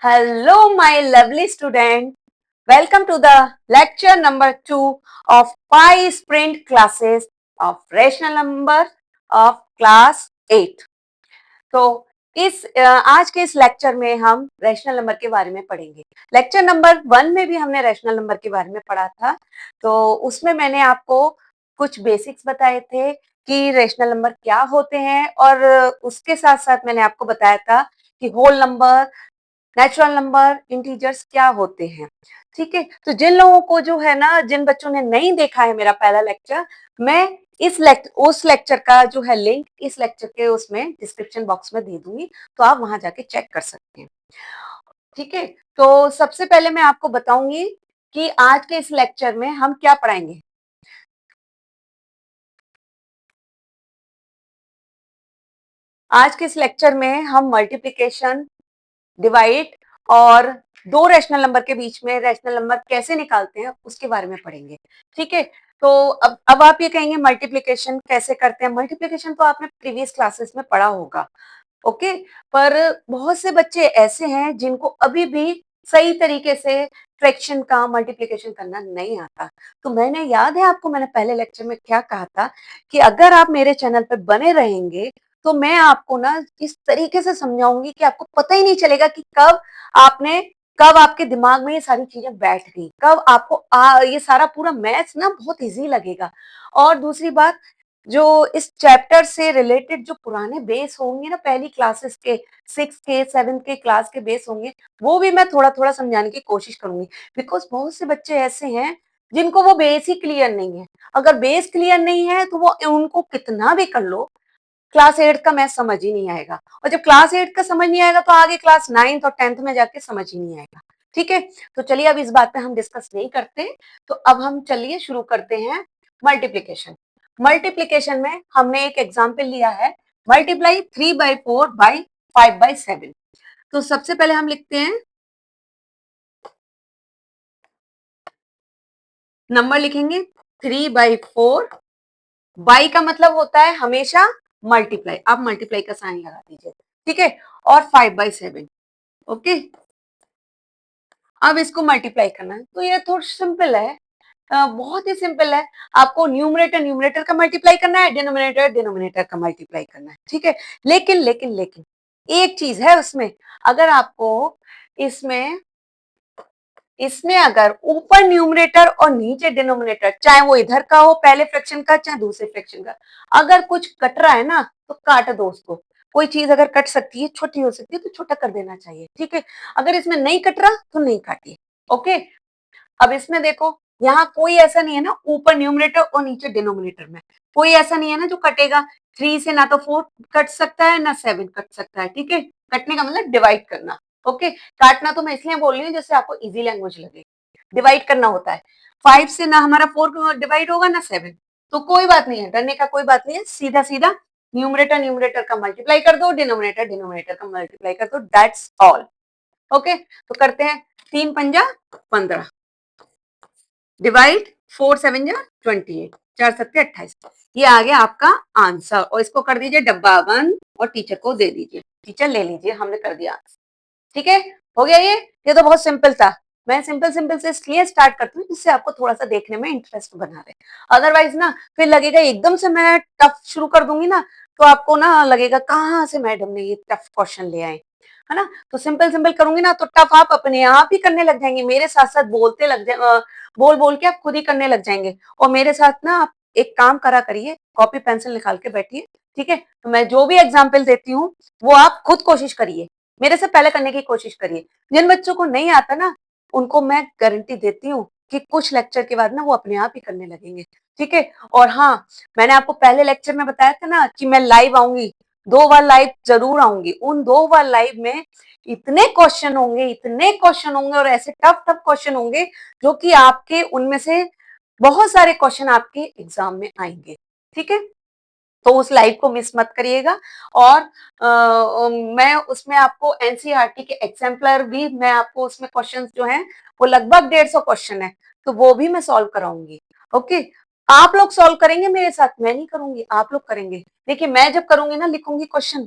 Hello, my lovely student. Welcome to the lecture number 2 of Pi Sprint classes of rational number of class 8. तो आज के इस lecture में हम rational number के बारे में पढ़ेंगे। लेक्चर नंबर 1 में भी हमने रैशनल नंबर के बारे में पढ़ा था, तो उसमें मैंने आपको कुछ बेसिक्स बताए थे कि रैशनल नंबर क्या होते हैं और उसके साथ-साथ मैंने आपको बताया था कि whole number, natural number, integers क्या होते हैं। ठीक है, तो जिन लोगों को जो है ना, जिन बच्चों ने नहीं देखा है मेरा पहला लेक्चर, मैं उस लेक्चर का जो है लिंक इस लेक्चर के उसमें डिस्क्रिप्शन बॉक्स में दे दूंगी, तो आप वहां जाके चेक कर सकते हैं। ठीक है, तो सबसे पहले मैं आपको बताऊंगी कि आज के इस लेक्चर में हम क्या पढ़ाएंगे। आज के इस लेक्चर में हम मल्टीप्लिकेशन, डिवाइड और दो रैशनल नंबर के बीच में रैशनल नंबर कैसे निकालते हैं उसके बारे में पढ़ेंगे। ठीक है, तो अब आप ये कहेंगे मल्टीप्लिकेशन कैसे करते हैं। मल्टीप्लिकेशन तो आपने प्रीवियस क्लासेस में पढ़ा होगा, ओके। पर बहुत से बच्चे ऐसे हैं जिनको अभी भी सही तरीके से फ्रैक्शन का मल्टीप्लिकेशन करना नहीं आता। तो मैंने याद है आपको, मैंने पहले लेक्चर में क्या कहा था कि अगर आप मेरे चैनल पे बने रहेंगे तो मैं आपको ना इस तरीके से समझाऊंगी कि आपको पता ही नहीं चलेगा कि आपने कब आपके दिमाग में ये सारी चीजें बैठ गई, कब आपको ये सारा पूरा मैथ्स ना बहुत इजी लगेगा। और दूसरी बात, जो इस चैप्टर से रिलेटेड जो पुराने बेस होंगे ना, पहली क्लासेस के, 6 के 7 के क्लास के बेस होंगे, वो भी मैं थोड़ा थोड़ा समझाने की कोशिश करूंगी। बिकॉज बहुत से बच्चे ऐसे हैं जिनको वो बेस ही क्लियर नहीं है। अगर बेस क्लियर नहीं है तो वो उनको कितना भी कर लो, क्लास 8 का मैथ समझ ही नहीं आएगा। और जब क्लास 8 का समझ नहीं आएगा तो आगे क्लास 9 और 10th में जाके समझ ही नहीं आएगा। ठीक है, तो चलिए अब इस बात पे हम डिस्कस नहीं करते। तो अब हम चलिए शुरू करते हैं मल्टीप्लीकेशन। मल्टीप्लीकेशन में हमने एक एग्जाम्पल लिया है, मल्टीप्लाई 3/4 बाई 5/7। तो सबसे पहले हम लिखते हैं, नंबर लिखेंगे 3/4, बाई का मतलब होता है हमेशा मल्टीप्लाई, आप मल्टीप्लाई का साइन लगा दीजिए। ठीक है, और 5/7। ओके, अब इसको मल्टीप्लाई करना है तो ये थोड़ा सिंपल है, बहुत ही सिंपल है। आपको न्यूमरेटर न्यूमरेटर का मल्टीप्लाई करना है, डिनोमिनेटर डिनोमिनेटर का मल्टीप्लाई करना है। ठीक है, लेकिन लेकिन लेकिन एक चीज है उसमें, अगर आपको इसमें इसमें अगर ऊपर न्यूमरेटर और नीचे डिनोमिनेटर, चाहे वो इधर का हो पहले फ्रैक्शन का चाहे दूसरे फ्रैक्शन का, अगर कुछ कट रहा है ना तो काट दो उसको। कोई चीज अगर कट सकती है, छोटी हो सकती है, तो छोटा कर देना चाहिए। ठीक है, अगर इसमें नहीं कट रहा तो नहीं काटिए। ओके, अब इसमें देखो, यहाँ कोई ऐसा नहीं है ना, ऊपर न्यूमरेटर और नीचे डिनोमिनेटर में कोई ऐसा नहीं है ना जो कटेगा। 3 से ना तो 4 कट सकता है ना 7 कट सकता है। ठीक है, कटने का मतलब डिवाइड करना। ओके, काटना तो मैं इसलिए बोल रही हूँ जैसे आपको इजी लैंग्वेज लगे। डिवाइड करना होता है, 5 से ना हमारा 4 डिवाइड होगा ना 7। तो कोई बात नहीं है, डरने का कोई बात नहीं है, सीधा सीधा न्यूमरेटर न्यूमरेटर का मल्टीप्लाई कर दो, डिनोमिनेटर डिनोमिनेटर का मल्टीप्लाई कर दो, दैट्स ऑल। ओके, तो करते हैं, 3 पंजा 15, डिवाइड 4 7 जा 28, 4 7 28। ये आ गया आपका आंसर, और इसको कर दीजिए डब्बा बंद और टीचर को दे दीजिए। टीचर ले लीजिए, हमने कर दिया आंसर। ठीक है, हो गया ये तो बहुत सिंपल था। मैं सिंपल सिंपल से इसलिए स्टार्ट करती हूँ जिससे आपको थोड़ा सा देखने में इंटरेस्ट बना रहे। अदरवाइज ना फिर लगेगा एकदम से मैं टफ शुरू कर दूंगी ना, तो आपको ना लगेगा कहाँ से मैडम ने ये टफ क्वेश्चन ले आए, है ना। तो सिंपल सिंपल करूंगी ना तो टफ आप अपने आप ही करने लग जाएंगे, मेरे साथ साथ बोलते लग जाए, बोल बोल के आप खुद ही करने लग जाएंगे। और मेरे साथ ना आप एक काम करा करिए, कॉपी पेंसिल निकाल के बैठिए। ठीक है, तो मैं जो भी एग्जाम्पल देती हूँ वो आप खुद कोशिश करिए, मेरे से पहले करने की कोशिश करिए। जिन बच्चों को नहीं आता ना, उनको मैं गारंटी देती हूँ कि कुछ लेक्चर के बाद ना वो अपने आप ही करने लगेंगे। ठीक है, और हाँ, मैंने आपको पहले लेक्चर में बताया था ना कि मैं लाइव आऊंगी, 2 बार लाइव जरूर आऊंगी। उन 2 बार लाइव में इतने क्वेश्चन होंगे, इतने क्वेश्चन होंगे और ऐसे टफ टफ क्वेश्चन होंगे जो कि आपके उनमें से बहुत सारे क्वेश्चन आपके एग्जाम में आएंगे। ठीक है, तो उस लाइव को मिस मत करिएगा। और मैं उसमें आपको एनसीईआरटी के एग्जाम्पलर भी, मैं आपको उसमें क्वेश्चंस जो हैं वो लगभग 150 क्वेश्चन है, तो वो भी मैं सॉल्व कराऊंगी। ओके, आप लोग सॉल्व करेंगे मेरे साथ, मैं नहीं करूंगी, आप लोग करेंगे। देखिए मैं जब करूंगी ना, लिखूंगी क्वेश्चन,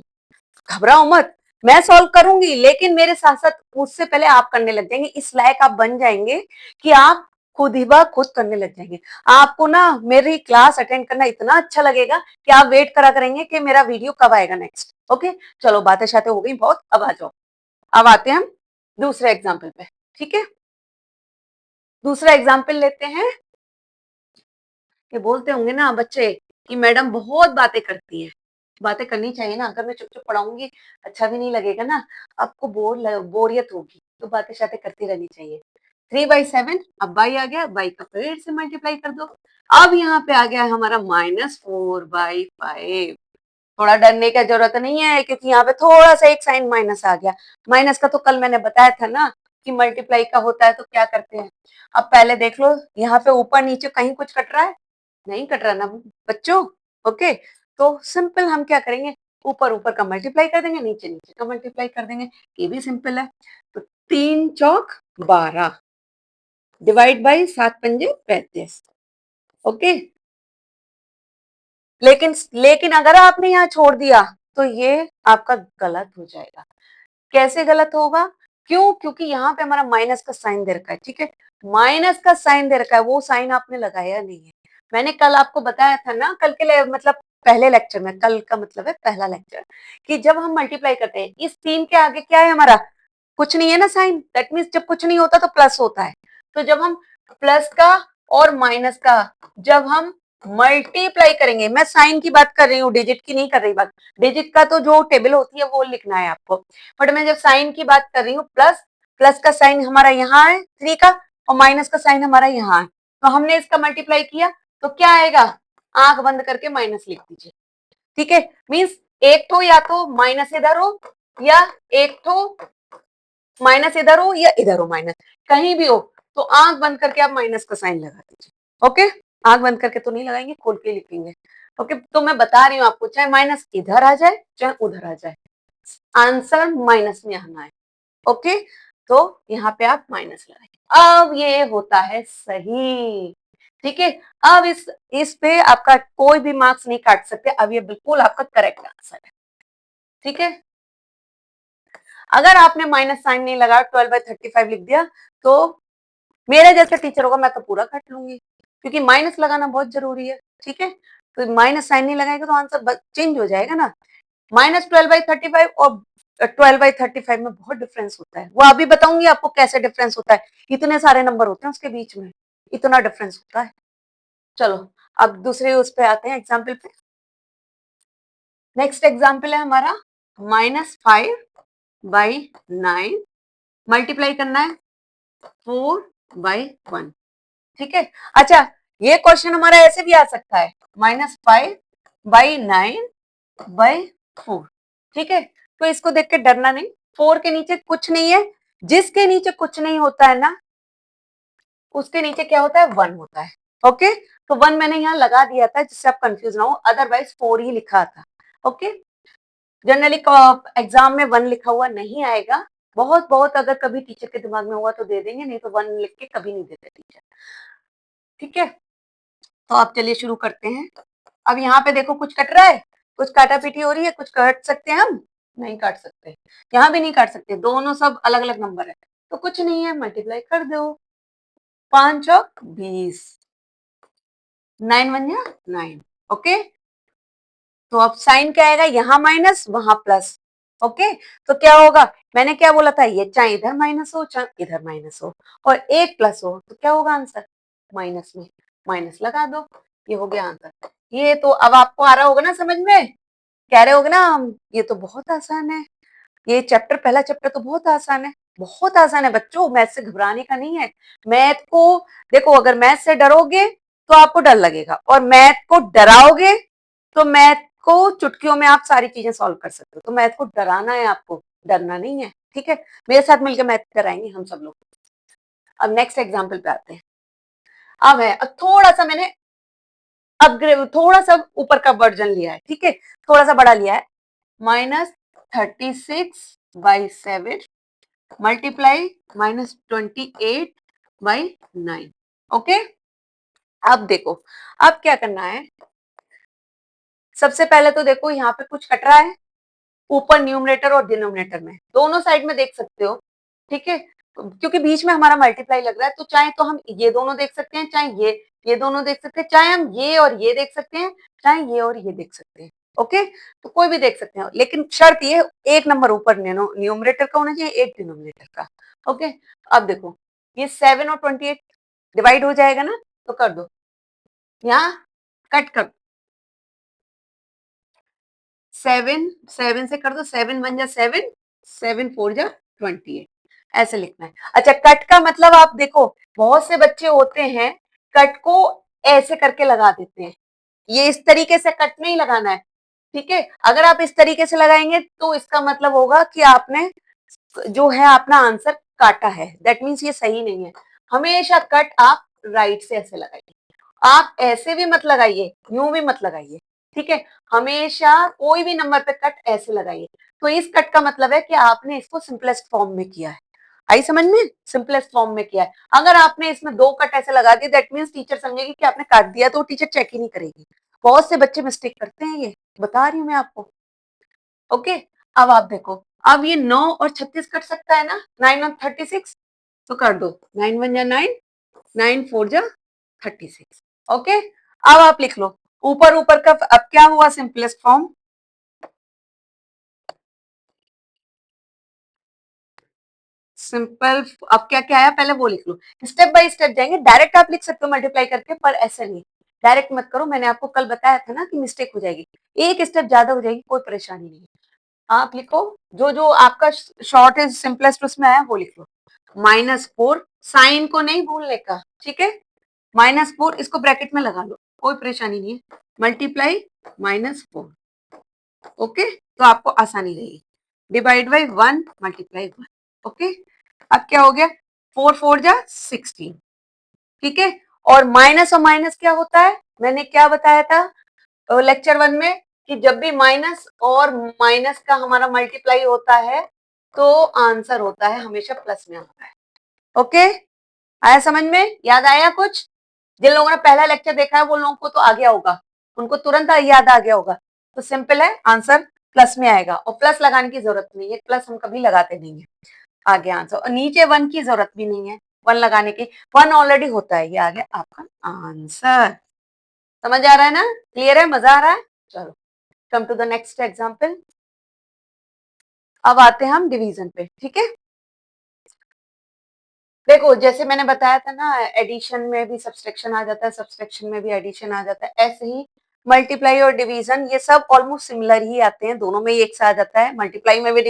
घबराओ मत, मैं सॉल्व करूंगी, लेकिन मेरे साथ साथ उससे पहले आप करने लग जाएंगे, इस लायक आप बन जाएंगे कि आप खुद ही खुद करने लग जाएंगे। आपको ना मेरी क्लास अटेंड करना इतना अच्छा लगेगा कि आप वेट करा करेंगे कि मेरा वीडियो कब आएगा नेक्स्ट। ओके, चलो बातें शातें हो गई बहुत, अब आ जाओ। अब आते हैं हम दूसरे एग्जाम्पल पे। ठीक है, दूसरा एग्जाम्पल लेते हैं। कि बोलते होंगे ना बच्चे कि मैडम बहुत बातें करती हैं। बातें करनी चाहिए ना, अगर मैं चुप चुप पढ़ाऊंगी अच्छा भी नहीं लगेगा ना, आपको बोरियत होगी, तो बातें शातें करती रहनी चाहिए। 3/7, अब बाई आ गया, बाई का फिर से मल्टीप्लाई कर दो। अब यहाँ पे आ गया है हमारा -4/5। थोड़ा डरने की जरूरत नहीं है, क्योंकि यहाँ पे थोड़ा सा एक साइन माइनस आ गया। माइनस का तो कल मैंने बताया था ना कि मल्टीप्लाई का होता है तो क्या करते हैं। अब पहले देख लो, यहाँ पे ऊपर नीचे कहीं कुछ कट रहा है, नहीं कट रहा ना बच्चों। ओके, तो सिंपल हम क्या करेंगे, ऊपर ऊपर का मल्टीप्लाई कर देंगे, नीचे नीचे का मल्टीप्लाई कर देंगे, ये भी सिंपल है। तो 3×4 = 12 डिवाइड बाई 7×5 = 35। ओके, लेकिन अगर आपने यहाँ छोड़ दिया तो ये आपका गलत हो जाएगा। कैसे गलत होगा, क्यों, क्योंकि यहाँ पे हमारा माइनस का साइन दे रखा है। ठीक है, माइनस का साइन दे रखा है, वो साइन आपने लगाया नहीं है। मैंने कल आपको बताया था ना, कल के मतलब पहले लेक्चर में, कल का मतलब है पहला लेक्चर, कि जब हम मल्टीप्लाई करते हैं इस 3 के आगे क्या है हमारा, कुछ नहीं है ना साइन। दैट मीन्स जब कुछ नहीं होता तो प्लस होता है। तो जब हम प्लस का और माइनस का जब हम मल्टीप्लाई करेंगे, मैं साइन की बात कर रही हूँ, डिजिट की नहीं कर रही बात। डिजिट का तो जो टेबल होती है वो लिखना है आपको, बट मैं जब साइन की बात कर रही हूँ, प्लस प्लस का साइन हमारा यहाँ है 3 का, और माइनस का साइन हमारा यहाँ है, तो हमने इसका मल्टीप्लाई किया तो क्या आएगा, आंख बंद करके माइनस लिख दीजिए। ठीक है, मीन्स एक तो या तो माइनस इधर हो, या एक तो माइनस इधर हो, या इधर हो माइनस, कहीं भी हो, तो आंख बंद करके आप माइनस का साइन लगा दीजिए। ओके, आंख बंद करके तो नहीं लगाएंगे, खोल के लिखेंगे। ओके, तो मैं बता रही हूँ आपको, चाहे माइनस इधर आ जाए चाहे उधर आ जाए, आंसर माइनस में आना है। ओके, तो यहाँ पे आप माइनस लगाएंगे, अब ये होता है सही। ठीक है, अब इस पे आपका कोई भी मार्क्स नहीं काट सकते, अब ये बिल्कुल आपका करेक्ट आंसर है। ठीक है, अगर आपने माइनस साइन नहीं लगाया, 12/35 लिख दिया, तो मेरे जैसे टीचर होगा मैं तो पूरा काट लूंगी, क्योंकि माइनस लगाना बहुत जरूरी है। ठीक है, तो माइनस साइन नहीं लगाएगा तो आंसर चेंज हो जाएगा ना। -12/35 और 12/35 में बहुत डिफरेंस होता है, वो अभी बताऊंगी आपको कैसे डिफरेंस होता है। इतने सारे नंबर होते हैं उसके बीच में, इतना डिफरेंस होता है। चलो, अब दूसरे उस पे आते हैं, एग्जाम्पल पे। नेक्स्ट एग्जाम्पल है हमारा -5/9, मल्टीप्लाई करना है 4/1। ठीक है, अच्छा, ये क्वेश्चन हमारा ऐसे भी आ सकता है, -5/9/4। ठीक है, तो इसको देख के डरना नहीं, 4 के नीचे कुछ नहीं है, जिसके नीचे कुछ नहीं होता है ना, उसके नीचे क्या होता है, 1 होता है। ओके, तो 1 मैंने यहाँ लगा दिया था जिससे आप कंफ्यूज ना हो, अदरवाइज 4 ही लिखा था। ओके, जनरली एग्जाम में 1 लिखा हुआ नहीं आएगा, बहुत बहुत अगर कभी टीचर के दिमाग में हुआ तो दे देंगे, नहीं तो 1 लिख के कभी नहीं देते टीचर। ठीक है, तो आप चलिए शुरू करते हैं। अब यहाँ पे देखो कुछ कट रहा है, कुछ काटा पीटी हो रही है, कुछ काट सकते हैं हम, नहीं काट सकते, यहाँ भी नहीं काट सकते, दोनों सब अलग अलग नंबर है, तो कुछ नहीं है, मल्टीप्लाई कर दो। 5×20, 9×1 = 9। ओके, तो अब साइन क्या आएगा, यहाँ माइनस वहां प्लस। ओके, तो क्या होगा, मैंने क्या बोला था, ये चाहे इधर माइनस हो चाहे इधर माइनस हो, और एक प्लस हो, तो क्या होगा आंसर, माइनस में माइनस लगा दो, ये हो गया आंसर। ये तो अब आपको आ रहा होगा ना समझ में, कह रहे होगे ना ये तो बहुत आसान है, ये चैप्टर, पहला चैप्टर तो बहुत आसान है। बहुत आसान है बच्चों, मैथ से घबराने का नहीं है। मैथ को देखो, अगर मैथ से डरोगे तो आपको डर लगेगा, और मैथ को डराओगे तो मैथ को चुटकियों में आप सारी चीजें सॉल्व कर सकते हो। तो मैथ को डराना है आपको, डरना नहीं है। ठीक है, मेरे साथ मिलकर मैथ कराएंगे हम सब लोग। अब नेक्स्ट एग्जाम्पल पे आते हैं। अब है, अब थोड़ा सा मैंने अपग्रेड, थोड़ा सा ऊपर का वर्जन लिया है। ठीक है, थोड़ा सा बड़ा लिया है, -36/7 मल्टीप्लाई -28/9। ओके, अब देखो, अब क्या करना है, सबसे पहले तो देखो यहाँ पे कुछ कट रहा है, ऊपर न्यूमरेटर और डिनोमिनेटर में, दोनों साइड में देख सकते हो, ठीक है, क्योंकि बीच में हमारा मल्टीप्लाई लग रहा है, तो चाहे तो हम ये दोनों देख सकते हैं, चाहे ये दोनों देख सकते हैं, चाहे हम ये और ये देख सकते हैं, चाहे ये और ये देख सकते हैं। ओके, तो कोई भी देख सकते हैं, लेकिन शर्त ये एक नंबर ऊपर न्यूमरेटर का होना चाहिए, एक डिनोमिनेटर का। ओके, अब देखो ये 7 और 28 डिवाइड हो जाएगा ना, तो कर दो, यहाँ कट कर, 7 से कर दो, 7 1 जा 7, 7 4 जा 28, ऐसे लिखना है। अच्छा, कट का मतलब आप देखो, बहुत से बच्चे होते हैं कट को ऐसे करके लगा देते हैं, ये इस तरीके से कट नहीं लगाना है, ठीक है। अगर आप इस तरीके से लगाएंगे तो इसका मतलब होगा कि आपने जो है अपना आंसर काटा है, दैट मीन्स ये सही नहीं है। हमेशा कट आप राइट से ऐसे लगाइए, आप ऐसे भी मत लगाइए, यूं भी मत लगाइए, ठीक है। हमेशा कोई भी नंबर पे कट ऐसे लगाइए। तो इस कट का मतलब है कि आपने इसको सिंपलेस्ट फॉर्म में किया है, आई समझ में, सिंपलेस्ट फॉर्म में किया है। अगर आपने इसमें 2 कट ऐसे लगा दिए, दैट मीन्स टीचर समझेगी कि आपने काट दिया, तो टीचर चेक ही नहीं करेगी। बहुत से बच्चे मिस्टेक करते हैं, ये बता रही हूं मैं आपको। ओके, अब आप देखो, अब ये 9 और 36 कट सकता है ना, 9 और 36, तो कर दो, 9 1 जा 9, 9 4 जा 36। ओके, अब आप लिख लो ऊपर ऊपर का, अब क्या हुआ सिंपलेस्ट फॉर्म, सिंपल, अब क्या क्या आया पहले वो लिख लो, स्टेप बाय स्टेप जाएंगे, डायरेक्ट आप लिख सकते हो मल्टीप्लाई करके, पर ऐसे नहीं, डायरेक्ट मत करो, मैंने आपको कल बताया था ना कि मिस्टेक हो जाएगी, एक स्टेप ज्यादा हो जाएगी, कोई परेशानी नहीं है। आप लिखो जो जो आपका शॉर्ट है सिंपलेस्ट उसमें आया वो लिख लो, -4, साइन को नहीं भूलने का, ठीक है, -4 इसको ब्रैकेट में लगा लो, कोई परेशानी नहीं है, मल्टीप्लाई -4, ओके, तो आपको आसानी रहेगी, डिवाइड बाई 1 मल्टीप्लाई 1, ओके। अब क्या हो गया, 4 4 जा 16, ठीक है। और माइनस और माइनस क्या होता है, मैंने क्या बताया था लेक्चर 1 में, कि जब भी माइनस और माइनस का हमारा मल्टीप्लाई होता है तो आंसर होता है हमेशा प्लस में आता है। ओके, आया समझ में, याद आया कुछ, जिन लोगों ने पहला लेक्चर देखा है वो लोगों को तो आ गया होगा, उनको तुरंत याद आ गया होगा। तो सिंपल है, आंसर प्लस में आएगा, और प्लस लगाने की जरूरत नहीं है, प्लस हम कभी लगाते नहीं है, आ गया आंसर। और नीचे 1 की जरूरत भी नहीं है, 1 लगाने की, 1 ऑलरेडी होता है, ये आ गया आपका आंसर। समझ आ रहा है ना, क्लियर है, मजा आ रहा है। चलो, come to the next example. अब आते हैं हम डिवीजन पे, ठीक है। देखो जैसे मैंने बताया था ना, एडिशन में भी सब्सट्रैक्शन आ जाता है, सब्सट्रैक्शन में भी एडिशन आ जाता है, ऐसे ही मल्टीप्लाई और डिवीजन ये सब ऑलमोस्ट सिमिलर ही आते हैं, दोनों में एक सा आ जाता है, मल्टीप्लाई में भी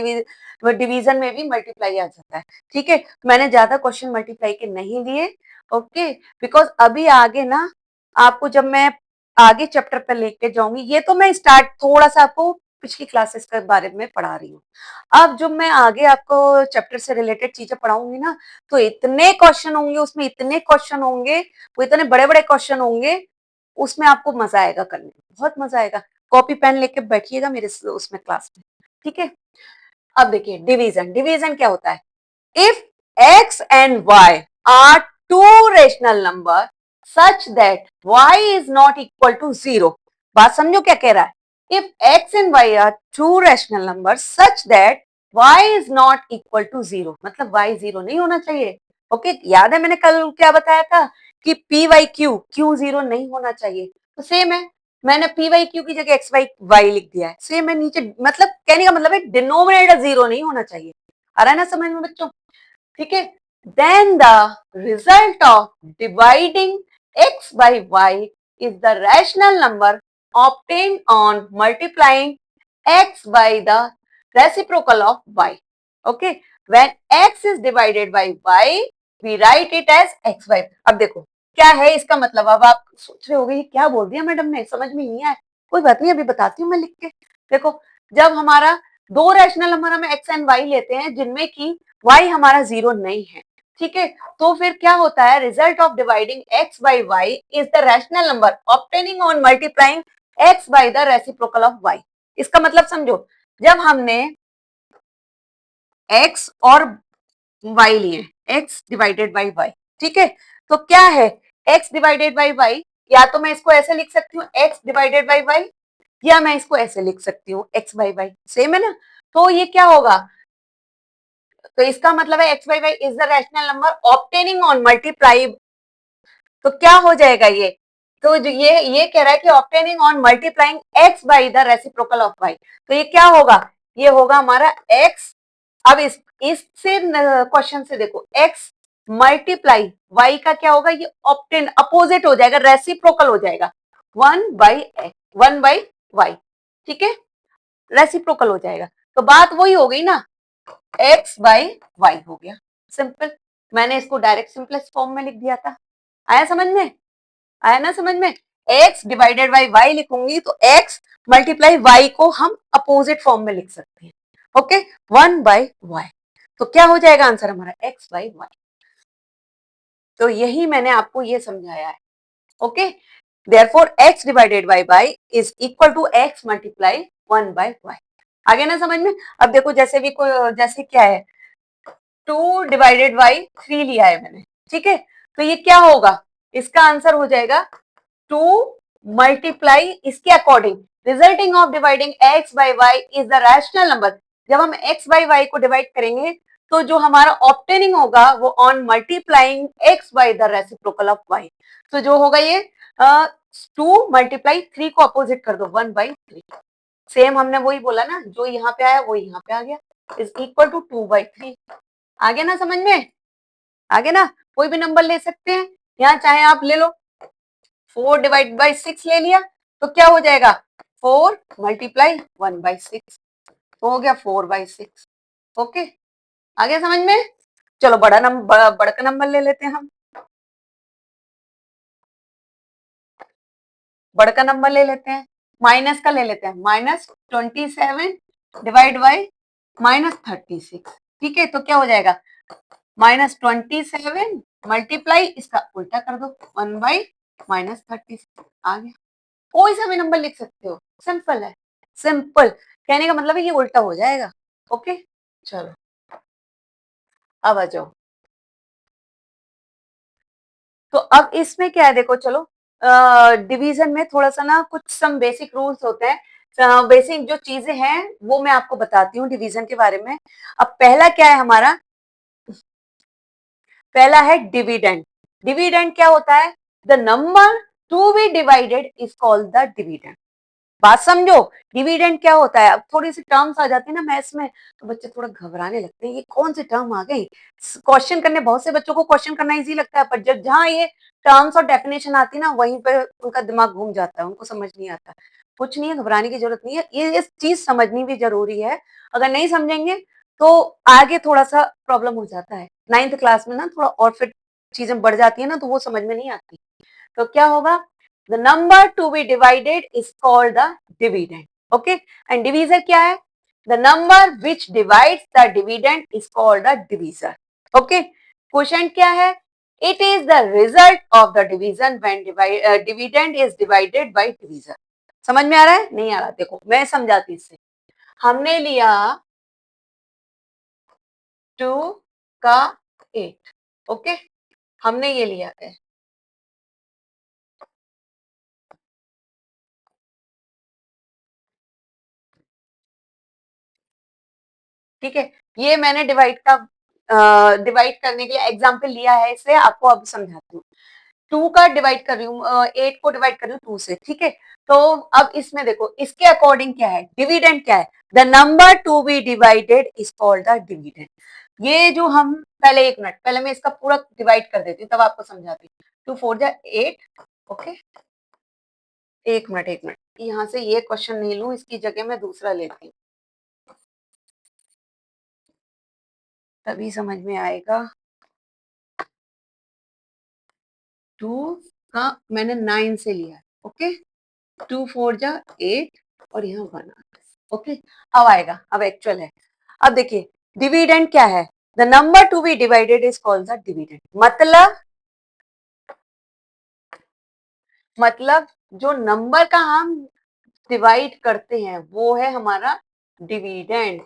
डिवीजन में भी मल्टीप्लाई आ जाता है, ठीक है। मैंने ज्यादा क्वेश्चन मल्टीप्लाई के नहीं लिए, ओके, बिकॉज अभी आगे ना आपको जब मैं आगे चैप्टर पर लेके जाऊंगी, ये तो मैं स्टार्ट थोड़ा सा आपको पिछली क्लासेस के बारे में पढ़ा रही हूँ, अब जब मैं आगे आपको चैप्टर से रिलेटेड चीजें पढ़ाऊंगी ना, तो इतने क्वेश्चन होंगे उसमें, इतने क्वेश्चन होंगे, वो इतने बड़े बड़े क्वेश्चन होंगे, उसमें आपको मजा आएगा करने में, बहुत मजा आएगा। कॉपी पेन लेके बैठिएगा मेरे उसमें क्लास में, ठीक है। अब देखिए डिवीजन, डिवीजन क्या होता है, if x and y are two rational number such that y is not equal to 0, बात समझो क्या कह रहा है, if x and y are two rational numbers such that y is not equal to 0, मतलब y 0 नहीं होना चाहिए। ओके, याद है मैंने कल क्या बताया था कि p y q, q 0 नहीं होना चाहिए, तो सेम है, मैंने p y q की जगह x y y लिख दिया है, सेम है नीचे, मतलब कहने का मतलब है डिनोमिनेटर 0 नहीं होना चाहिए, आ रहा है ना समझ में बच्चों, ठीक है। Then the result of dividing x by y is the rational number obtained on multiplying x by the reciprocal of y. Okay, when x is divided by y we write it as xy। अब देखो क्या है इसका मतलब, अब आप सोच रहे होंगे ये क्या बोल दिया मैडम ने, समझ में नहीं आया, कोई बात नहीं, अभी बताती हूँ मैं लिख के। देखो जब हमारा दो रैशनल नंबर हम x एंड y लेते हैं जिनमें की y हमारा 0 नहीं है, ठीक है, तो फिर क्या होता है, result of dividing x by y is the rational number obtaining on multiplying x by the reciprocal of y। इसका मतलब समझो, जब हमने x और y लिए, x डिवाइडेड बाई y, ठीक है, तो क्या है x डिवाइडेड बाई y, या तो मैं इसको ऐसे लिख सकती हूँ x डिवाइडेड बाई y, या मैं इसको ऐसे लिख सकती हूँ x बाई वाई, सेम है ना। तो ये क्या होगा, तो इसका मतलब है x by y is the rational number obtaining on multiply. तो क्या हो जाएगा ये, तो जो ये कह रहा है कि obtaining on multiplying x by the reciprocal of y, तो ये क्या होगा, ये होगा हमारा x। अब इससे क्वेश्चन से देखो, x मल्टीप्लाई y का क्या होगा, ये ऑप्टेन अपोजिट हो जाएगा, रेसिप्रोकल हो जाएगा, 1 बाई ठीक है, रेसिप्रोकल हो जाएगा। तो बात वही हो गई ना, x बाई वाई हो गया, सिंपल। मैंने इसको डायरेक्ट सिंपलेस्ट फॉर्म में लिख दिया था। आया समझ में, आया ना समझ में। x डिवाइडेड बाई वाई लिखूंगी तो x मल्टीप्लाई y को हम अपोजिट फॉर्म में लिख सकते हैं। ओके, 1/y, तो क्या हो जाएगा आंसर हमारा x बाई वाई। तो यही मैंने आपको ये समझाया है। Okay, therefore x divided by y is equal to x multiply 1/y। आगे ना समझ में। अब देखो जैसे भी कोई, जैसे क्या है, 2 डिवाइडेड बाई 3 लिया है मैंने, ठीक है, तो ये क्या होगा, इसका आंसर हो जाएगा 2 मल्टीप्लाई इसके according, resulting of dividing x by y is the rational number. जब हम x बाई y को डिवाइड करेंगे तो जो हमारा ऑब्टेनिंग होगा वो on multiplying x by the reciprocal of y। तो जो होगा ये 2 मल्टीप्लाई 3 को अपोजिट कर दो, 1/3। सेम हमने वही बोला ना, जो यहाँ पे आया वो यहाँ पे आ गया, इज इक्वल टू 2/3। आगे ना समझ में, आगे ना। कोई भी नंबर ले सकते हैं, यहाँ चाहे आप ले लो 4 डिवाइड बाई 6 ले लिया, तो क्या हो जाएगा 4 मल्टीप्लाई 1/6, तो हो गया 4/6। ओके, आगे समझ में। चलो बड़ा नंबर, बड़ा का नंबर ले लेते हैं हम, बड़ा का नंबर ले लेते हैं, माइनस का ले लेते हैं, -27 डिवाइड बाई -36। ठीक है, तो क्या हो जाएगा -27 मल्टीप्लाई इसका उल्टा कर दो, 1/-36 आ गया। कोई सा भी नंबर लिख सकते हो, सिंपल है, सिंपल। कहने का मतलब है ये उल्टा हो जाएगा। ओके, चलो अब आ जाओ। तो अब इसमें क्या है, देखो चलो, डिवीजन में थोड़ा सा ना कुछ सम बेसिक रूल्स होते हैं, बेसिक जो चीजें हैं वो मैं आपको बताती हूँ डिवीजन के बारे में। अब पहला क्या है हमारा, पहला है डिविडेंड। डिविडेंड क्या होता है, the number to be divided is called the dividend. बात समझो, डिविडेंड क्या होता है। अब थोड़ी सी टर्म्स आ जाती है ना मैथ्स में, तो बच्चे थोड़ा घबराने लगते हैं, ये कौन सी टर्म आ गई। क्वेश्चन करने, बहुत से बच्चों को क्वेश्चन करना इजी लगता है, पर जब जहाँ ये टर्म्स और डेफिनेशन आती है ना, वहीं पे उनका दिमाग घूम जाता है, उनको समझ नहीं आता। कुछ नहीं है, घबराने की जरूरत नहीं है, ये चीज समझनी भी जरूरी है। अगर नहीं समझेंगे तो आगे थोड़ा सा प्रॉब्लम हो जाता है। 9th क्लास में ना थोड़ा और फिर चीजें बढ़ जाती है ना, तो वो समझ में नहीं आती। तो क्या होगा, the number to be divided is called the dividend. Okay, and divisor क्या है, the number which divides the dividend is called the divisor. Okay, question क्या है, it is the result of the division when dividend is divided by divisor. समझ में आ रहा है, नहीं आ रहा, देखो मैं समझाती इससे। हमने लिया 2 का 8, ओके, हमने ये लिया है, ठीक है, ये मैंने डिवाइड करने के लिए एग्जाम्पल लिया है, इसे आपको अब समझाती हूँ। 2 का डिवाइड कर रही हूँ, 8 को डिवाइड कर रही हूँ 2 से, ठीक है। तो अब इसमें देखो इसके अकॉर्डिंग क्या है, डिविडेंड क्या है, the number to be divided is called the dividend. ये जो हम पहले, 1 मिनट पहले मैं इसका पूरा डिवाइड कर देती हूँ, तब आपको समझाती हूँ। 2 4 जा 8, ओके, 1 मिनट 1 मिनट, यहाँ से ये क्वेश्चन नहीं लूँ, इसकी जगह मैं दूसरा लेती हूँ, तभी समझ में आएगा। 2 का मैंने 9 से लिया, ओके, 2 4 जा 8 और यहाँ 1, ओके। अब आएगा, अब एक्चुअल है। अब देखिए डिविडेंड क्या है, the number to be divided is called the dividend. मतलब जो नंबर का हम डिवाइड करते हैं वो है हमारा डिविडेंड।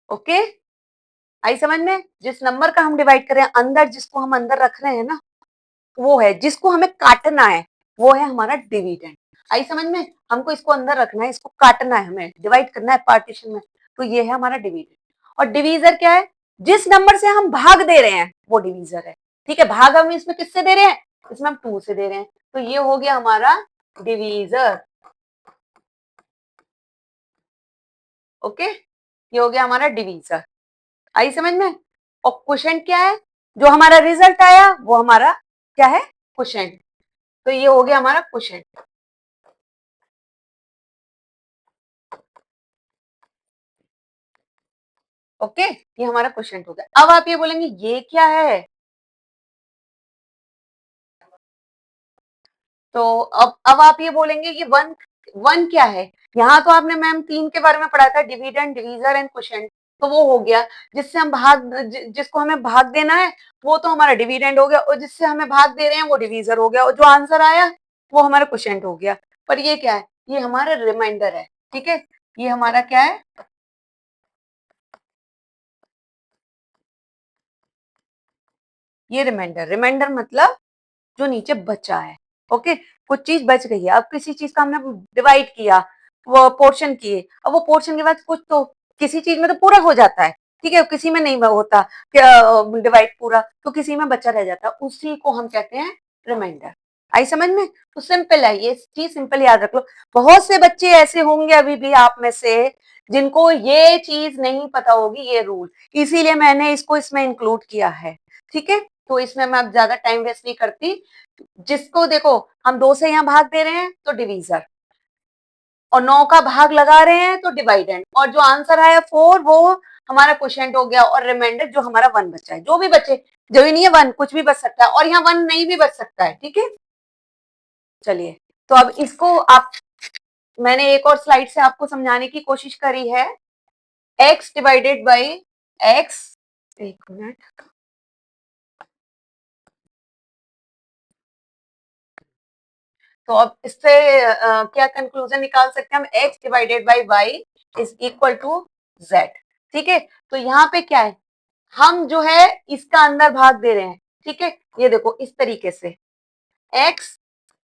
ओके, आई समझ में, जिस नंबर का हम डिवाइड कर रहे हैं, अंदर जिसको हम अंदर रख रहे हैं ना, वो है जिसको हमें काटना है, वो है हमारा डिविडेंड। आई समझ में? हमको इसको अंदर रखना है, इसको काटना है, हमें डिवाइड करना है पार्टीशन में, तो ये है हमारा डिविडेंड। और डिवीजर क्या है? जिस नंबर से हम भाग दे रहे हैं वो डिवीजर है। ठीक है, भाग हम इसमें किससे दे रहे हैं? इसमें हम 2 से दे रहे हैं, तो ये हो गया हमारा डिवीजर। ओके, ये हो गया हमारा डिवीजर। आई समझ में? और क्वोशेंट क्या है? जो हमारा रिजल्ट आया वो हमारा क्या है? क्वोशेंट। तो ये हो गया हमारा क्वोशेंट। ओके, ये हमारा क्वोशेंट हो गया। अब आप ये बोलेंगे ये क्या है? तो अब आप ये बोलेंगे कि वन वन क्या है? यहाँ तो आपने मैम 3 के बारे में पढ़ा था, डिविडेंड, डिवीजर एंड क्वोशेंट, तो वो हो गया। जिससे हम जिसको हमें भाग देना है वो तो हमारा डिविडेंड हो गया, और जिससे हमें भाग दे रहे हैं वो डिवीजर हो गया, और जो आंसर आया वो हमारा क्वोशेंट हो गया। पर ये क्या है? ये हमारा रिमाइंडर है। ठीक है, ये हमारा क्या है? ये रिमाइंडर। रिमाइंडर मतलब जो नीचे बचा है। ओके, कुछ चीज बच गई है, अब किसी चीज का हमने डिवाइड किया, वो पोर्शन किए, अब वो पोर्शन के बाद कुछ तो किसी चीज में तो पूरा हो जाता है, ठीक है, किसी में नहीं होता डिवाइड पूरा, तो किसी में बचा रह जाता है, उसी को हम कहते हैं रिमाइंडर। आई समझ में? तो सिंपल है, ये चीज सिंपल याद रख लो। बहुत से बच्चे ऐसे होंगे अभी भी आप में से जिनको ये चीज नहीं पता होगी, ये रूल, इसीलिए मैंने इसको इसमें इंक्लूड किया है। ठीक है, तो इसमें मैं अब ज्यादा टाइम वेस्ट नहीं करती। जिसको देखो, हम 2 से यहाँ भाग दे रहे हैं तो डिवीजर, और 9 का भाग लगा रहे हैं तो डिवाइडेंड, और जो आंसर आया 4 वो हमारा क्वोशेंट हो गया, और रिमाइंडर जो हमारा 1 बचा है, जो भी बचे, जो ही नहीं है 1, कुछ भी बच सकता है, और यहाँ 1 नहीं भी बच सकता है। ठीक है, चलिए, तो अब इसको आप, मैंने एक और स्लाइड से आपको समझाने की कोशिश करी है। x डिवाइडेड बाई x, एक मिनट, तो अब इससे क्या कंक्लूजन निकाल सकते हैं हम? x divided by y is equal to z। ठीक है, तो यहाँ पे क्या है, हम जो है इसका अंदर भाग दे रहे हैं। ठीक है, ये देखो इस तरीके से x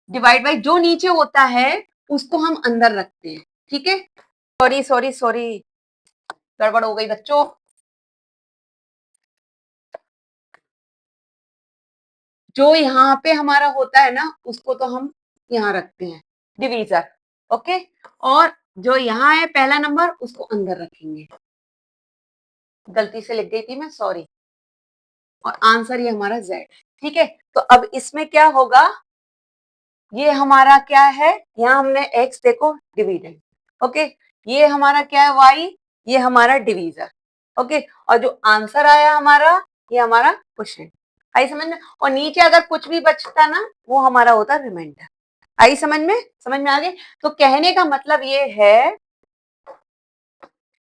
डिवाइड बाई जो नीचे होता है उसको हम अंदर रखते हैं। ठीक है, सॉरी सॉरी सॉरी, गड़बड़ हो गई बच्चों। जो यहाँ पे हमारा होता है ना उसको तो हम यहाँ रखते हैं डिवीजर। ओके, और जो यहाँ है पहला नंबर उसको अंदर रखेंगे। गलती से लिख गई थी मैं, सॉरी। और आंसर ये हमारा z। ठीक है, तो अब इसमें क्या होगा, ये हमारा क्या है, यहाँ हमने x देखो डिविडेंड। ओके, ये हमारा क्या है y, ये हमारा डिवीजर। ओके, और जो आंसर आया हमारा, ये हमारा क्वेश्चन। आई समझ में? और नीचे अगर कुछ भी बचता ना वो हमारा होता रिमाइंडर। आई समझ में? समझ में आ गई? तो कहने का मतलब ये है,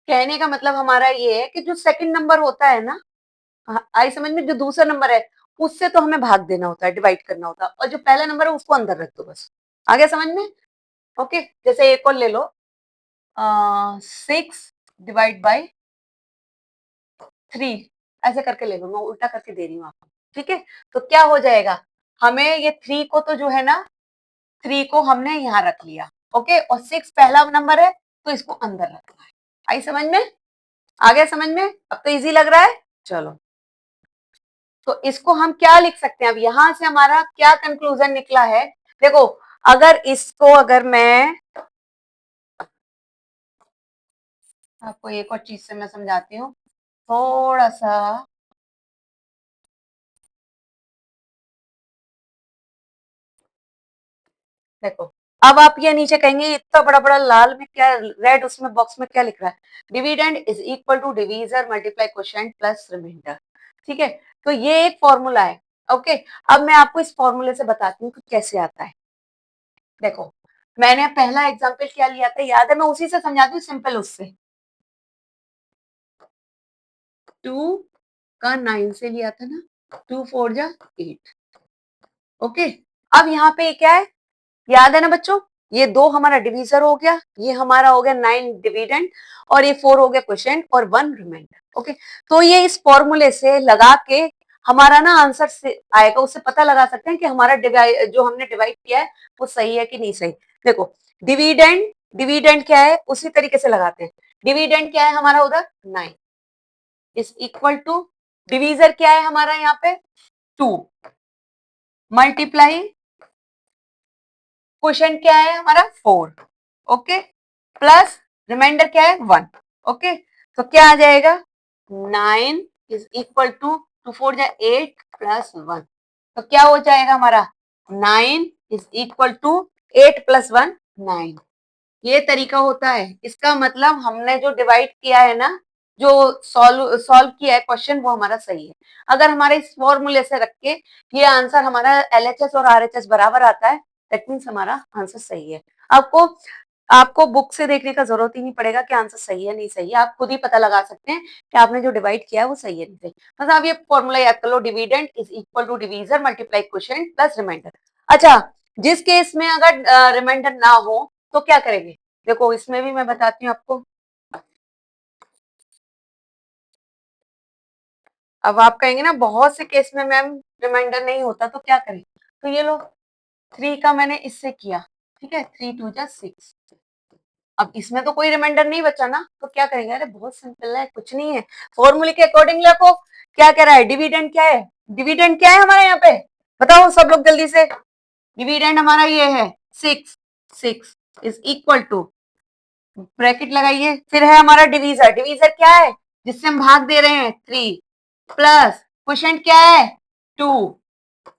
कहने का मतलब हमारा ये है कि जो सेकंड नंबर होता है ना, आई समझ में, जो दूसरा नंबर है उससे तो हमें भाग देना होता है, डिवाइड करना होता है, और जो पहला नंबर है उसको अंदर रख दो बस। आ गया समझ में? ओके, जैसे एक और ले लो, 6 डिवाइड बाई 3, ऐसे करके ले लो, मैं उल्टा करके दे रही हूँ आपको। ठीक है, तो क्या हो जाएगा, हमें ये 3 को तो जो है ना, 3 को हमने यहाँ रख लिया। ओके, और 6 पहला नंबर है तो इसको अंदर रखना है। आई समझ में? आ गया समझ में? अब तो इजी लग रहा है। चलो, तो इसको हम क्या लिख सकते हैं, अब यहां से हमारा क्या कंक्लूजन निकला है? देखो, अगर इसको, अगर मैं आपको एक और चीज से मैं समझाती हूँ, थोड़ा सा, देखो, अब आप ये नीचे कहेंगे इतना बड़ा बड़ा लाल में क्या, रेड उसमें बॉक्स में क्या लिख रहा है? Dividend is equal to divisor multiply quotient plus remainder. ठीक है, तो ये एक फॉर्मूला है। ओके, अब मैं आपको इस फॉर्मूले से बताती हूँ कि कैसे आता है। देखो, मैंने पहला एग्जाम्पल क्या लिया था याद है? मैं उसी से समझाती हूँ, सिंपल उससे। 2 का 9 से लिया था ना, 2 4 जा 8। ओके, अब यहाँ पे क्या है, याद है ना बच्चों? ये 2 हमारा डिवीजर हो गया, ये हमारा हो गया 9 डिविडेंड, और ये 4 हो गया क्वोशिएंट, और 1 रिमाइंडर। ओके, तो ये इस फॉर्मूले से लगा के हमारा ना आंसर से आएगा, उससे पता लगा सकते हैं कि हमारा डिवाइड जो हमने डिवाइड किया है वो सही है कि नहीं सही। देखो डिविडेंड, डिविडेंड क्या है उसी तरीके से लगाते हैं। डिविडेंड क्या है हमारा उधर 9 इज इक्वल टू, डिवीजर क्या है हमारा यहाँ पे 2, मल्टीप्लाई क्वोशिएंट क्या है हमारा 4, ओके, प्लस रिमाइंडर क्या है 1, ओके। तो क्या आ जाएगा 9 इज इक्वल टू 2 4 जा 8 प्लस 1, तो क्या हो जाएगा हमारा 9 इज इक्वल टू 8 प्लस 1 9। ये तरीका होता है, इसका मतलब हमने जो डिवाइड किया है ना, जो सॉल्व किया है क्वेश्चन वो हमारा सही है। अगर हमारे इस फॉर्मूले से रख के ये आंसर हमारा एलएचएस और आरएचएस बराबर आता है, दैट मीन्स हमारा आंसर सही है। आपको आपको बुक से देखने का जरूरत ही नहीं पड़ेगा कि आंसर सही है नहीं सही है, आप खुद ही पता लगा सकते हैं कि आपने जो डिवाइड किया है वो सही है नहीं सही। मतलब आप ये फॉर्मूला याद कर लो, dividend is equal to divisor multiply quotient plus remainder. अच्छा, जिस केस में अगर रिमाइंडर ना हो तो क्या करेंगे, देखो इसमें भी मैं बताती हूँ आपको। अब आप कहेंगे ना बहुत से केस में मैम रिमाइंडर नहीं होता तो क्या करें, तो ये लो 3 का मैंने इससे किया, ठीक है, 3 2 जा 6। अब इसमें तो कोई रिमाइंडर नहीं बचा ना, तो क्या करेंगे, अरे बहुत सिंपल है, कुछ नहीं है, फॉर्मूले के अकॉर्डिंग लिखो। क्या कह रहा है, डिविडेंड क्या है, डिविडेंड क्या है हमारे यहाँ पे, बताओ सब लोग जल्दी से। डिविडेंड हमारा ये है 6, 6 इज इक्वल टू, ब्रैकेट लगाइए, फिर है हमारा डिवीजर, डिवीजर क्या है जिससे हम भाग दे रहे हैं 3, प्लस क्वोशिएंट क्या है 2,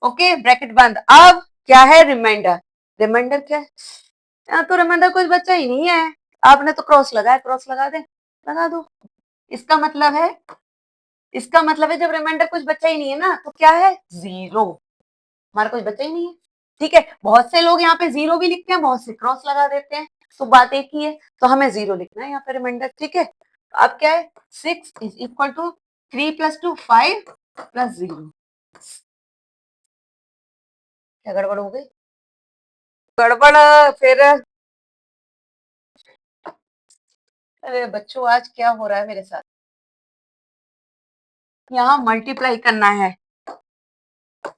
ओके ब्रैकेट बंद। अब क्या है रिमाइंडर, रिमाइंडर क्या है, यहाँ तो रिमाइंडर कुछ बच्चा ही नहीं है, आपने तो क्रॉस लगाया, क्रॉस लगा दे, लगा दो। इसका मतलब है, इसका मतलब है जब रिमाइंडर कुछ बच्चा ही नहीं है ना तो क्या है जीरो, हमारा कुछ बच्चा ही नहीं है। ठीक है, बहुत से लोग यहाँ पे जीरो भी लिखते हैं, बहुत से क्रॉस लगा देते हैं, तो बात एक ही है, तो हमें जीरो लिखना है यहाँ पे रिमाइंडर, ठीक है। तो अब क्या है 6 is equal to 3 plus 2 5 plus 0। क्या गड़बड़ हो गई, गड़बड़ फिर, अरे बच्चों आज क्या हो रहा है मेरे साथ, यहाँ मल्टीप्लाई करना है,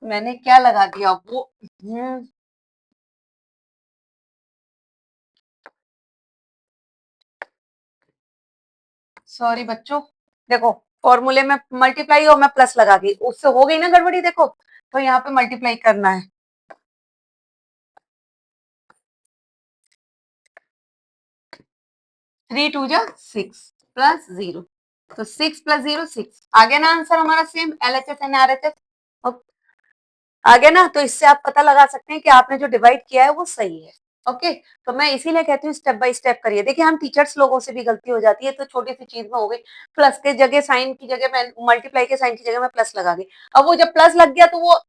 मैंने क्या लगा दिया वो, सॉरी बच्चों, देखो फॉर्मूले में मल्टीप्लाई और मैं प्लस लगा दी, उससे हो गई ना गड़बड़ी, देखो तो यहाँ पे मल्टीप्लाई करना है, 3 2 जा 6 प्लस 0, तो 6 प्लस 0 6, आ गया ना आंसर हमारा सेम, एलएचएस एंड आरएचएस आ गया ना। तो इससे आप पता लगा सकते हैं कि आपने जो डिवाइड किया है वो सही है, ओके। तो मैं इसीलिए कहती हूँ स्टेप बाय स्टेप करिए। देखिए हम टीचर्स लोगों से भी गलती हो जाती है, तो छोटी सी चीज में हो गई, प्लस के जगह साइन की जगह मैं मल्टीप्लाई के साइन की जगह मैं प्लस लगा गई, अब वो जब प्लस लग गया तो वो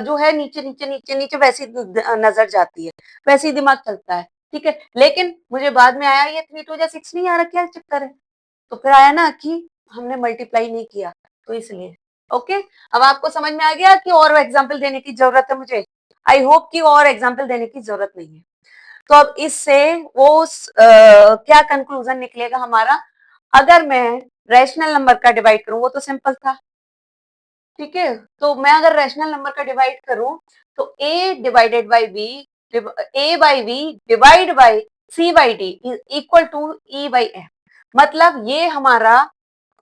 जो है नीचे नीचे नीचे नीचे वैसी नजर जाती है, वैसे ही दिमाग चलता है, ठीक है। लेकिन मुझे बाद में आया ये 3 2 जा 6 नहीं आ रहा, क्या चक्कर है, तो फिर आया ना कि हमने मल्टीप्लाई नहीं किया, तो इसलिए, ओके। अब आपको समझ में आ गया कि और एग्जाम्पल देने की जरूरत है मुझे, आई होप कि और एग्जाम्पल देने की जरूरत नहीं है। तो अब इससे वो क्या कंक्लूजन निकलेगा हमारा, अगर मैं रैशनल नंबर का डिवाइड करूं, वो तो सिंपल था, ठीक है। तो मैं अगर रैशनल नंबर का डिवाइड करूं तो A divided by B, A by B divide by C by D is equal to E by F, मतलब ये हमारा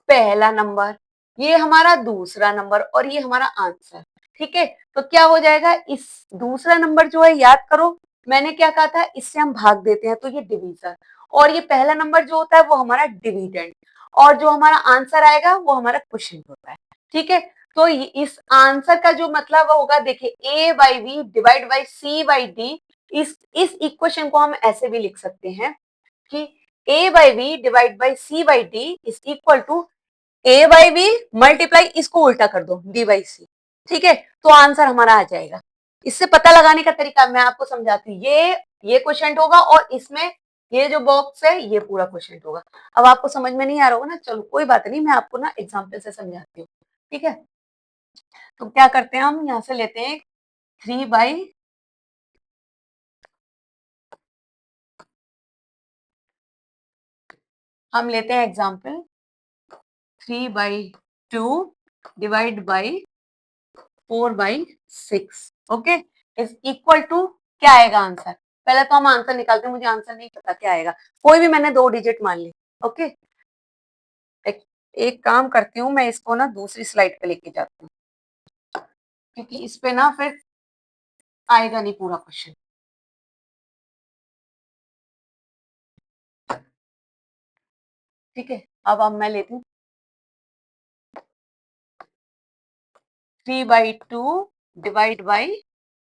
पहला नंबर, ये हमारा दूसरा नंबर और ये हमारा आंसर, ठीक है। तो क्या हो जाएगा, इस दूसरा नंबर जो है याद करो मैंने क्या कहा था, इससे हम भाग देते हैं तो ये डिवीजर, और ये पहला नंबर जो होता है वो हमारा डिविडेंड, और जो हमारा आंसर आएगा वो हमारा क्वेश्चन होता है, ठीक है। तो इस आंसर का जो मतलब होगा, देखिए A by B divide by C by D, इस इक्वेशन को हम ऐसे भी लिख सकते हैं कि a by B divide by C by D is equal to A by B multiply, इसको उल्टा कर दो डी बाई सी, ठीक है। तो आंसर हमारा आ जाएगा। इससे पता लगाने का तरीका मैं आपको समझाती हूँ, ये क्वेश्चन होगा और इसमें ये जो बॉक्स है ये पूरा क्वेश्चन होगा। अब आपको समझ में नहीं आ रहा होगा ना, चलो कोई बात नहीं, मैं आपको ना एग्जाम्पल से समझाती हूँ, ठीक है। तो क्या करते हैं, हम यहाँ से लेते हैं 3 बाई, हम लेते हैं example 3 by 2 divide by 4/6, okay, is equal to क्या आएगा आंसर? पहले तो हम आंसर निकालते हैं, मुझे आंसर नहीं पता क्या आएगा, कोई भी मैंने 2 डिजिट मान ली, ओके। एक काम करती हूँ, मैं इसको ना दूसरी स्लाइड पे लेके जाती हूँ, क्योंकि इस पे ना फिर आएगा नहीं पूरा क्वेश्चन। ठीक है, अब मैं लेती हूँ 3/2 डिवाइड बाई,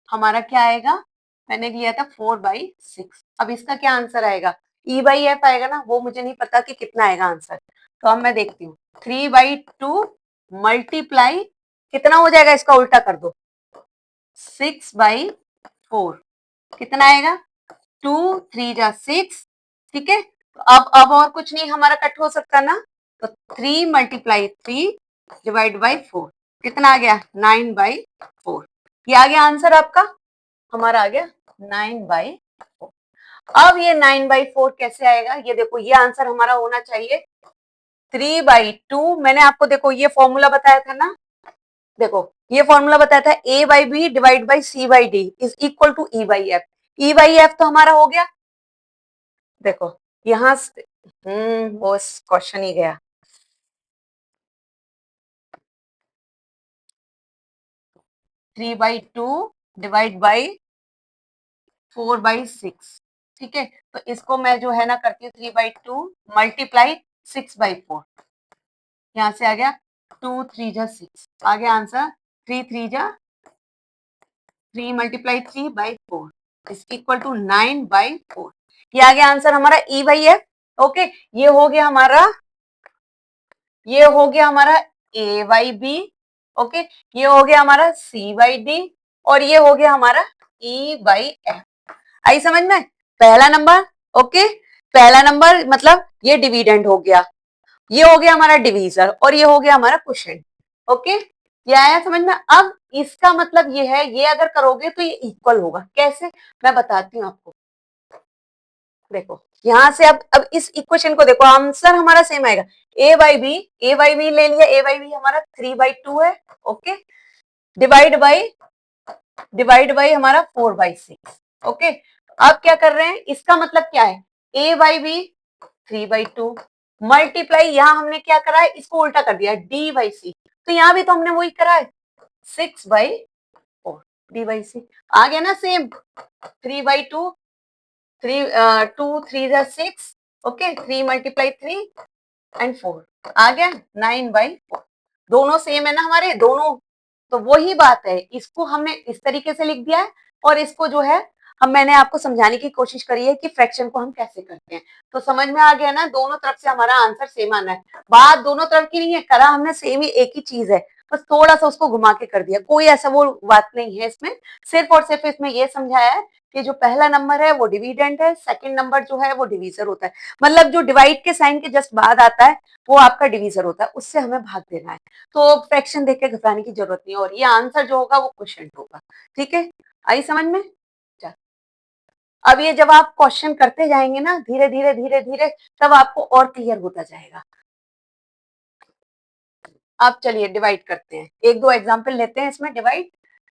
हमारा क्या आएगा, मैंने लिया था 4/6। अब इसका क्या आंसर आएगा? E/F आएगा ना, वो मुझे नहीं पता कि कितना आएगा आंसर, तो अब मैं देखती हूँ 3/2 मल्टीप्लाई, कितना हो जाएगा, इसका उल्टा कर दो, 6/4, कितना आएगा, 2 3 जा 6, ठीक है। तो अब और कुछ नहीं हमारा कट हो सकता ना, तो 3 × 3 डिवाइड बाई 4, कितना आ गया, 9/4, ये आ गया आंसर आपका, हमारा आ गया 9/4। अब ये 9/4 कैसे आएगा, ये देखो, ये आंसर हमारा होना चाहिए 3/2, मैंने आपको देखो ये फॉर्मूला बताया था ना, देखो ये फॉर्मूला बताया था, A/B divide by C/D is equal to E/F, E/F तो हमारा हो गया, देखो यहां से वो क्वेश्चन ही गया, 3/2 डिवाइड बाई 4/6, ठीक है। तो इसको मैं जो है ना करती हूँ 3/2 मल्टीप्लाई 6/4, यहाँ से आ गया 2 3 जा 6, आ गया answer 3 multiply 3/4 is equal to 9/4, ये आ गया आंसर हमारा E/F, ओके। ये हो गया हमारा A/B, ओके, ये हो गया हमारा C/D, और ये हो गया हमारा E/F। आई समझ में? पहला नंबर, ओके, पहला नंबर मतलब ये डिविडेंड हो गया, ये हो गया हमारा डिवीजर, और ये हो गया हमारा क्वोशिएंट, ओके, ये आया समझ में? अब इसका मतलब ये है, ये अगर करोगे तो ये इक्वल होगा, कैसे, मैं बताती हूँ आपको, देखो यहां से अब इस इक्वेशन को देखो, आंसर हमारा सेम आएगा, A/B ले लिया, A/B हमारा 3/2 है, ओके, डिवाइड बाई हमारा 4/6, ओके। अब क्या कर रहे हैं, इसका मतलब क्या है, A/B 3/2 मल्टीप्लाई, यहां हमने क्या करा है, इसको उल्टा कर दिया D/C, तो यहां भी तो हमने वही करा है 6/4 D/C, आ गया ना सेम, 3/2, 2 3 जा 6, ओके, 3 × 3 × 3 आ गया 9/4, दोनों सेम है ना हमारे दोनों, तो वही बात है, इसको हमने इस तरीके से लिख दिया है, और इसको जो है मैंने आपको समझाने की कोशिश करी है कि फ्रैक्शन को हम कैसे करते हैं, तो समझ में आ गया ना, दोनों तरफ से हमारा आंसर सेम आना है, बात दोनों तरफ की नहीं है, करा हमने सेम ही, एक ही चीज है, बस थोड़ा सा उसको घुमा के कर दिया, कोई ऐसा वो बात नहीं है इसमें, सिर्फ और सिर्फ इसमें ये समझाया है कि जो पहला नंबर है वो डिविडेंड है, सेकंड नंबर जो है वो डिवीजर होता है, मतलब जो डिवाइड के साइन के जस्ट बाद आता है वो आपका डिवीजर होता है, उससे हमें भाग देना है, तो फ्रैक्शन देख के घबराने की जरूरत नहीं है, और ये आंसर जो होगा वो क्वोशिएंट होगा, ठीक है, आई समझ में? अब ये जब आप क्वेश्चन करते जाएंगे ना धीरे धीरे धीरे धीरे, तब आपको और क्लियर होता जाएगा। अब चलिए डिवाइड करते हैं, एक दो एग्जांपल लेते हैं इसमें, डिवाइड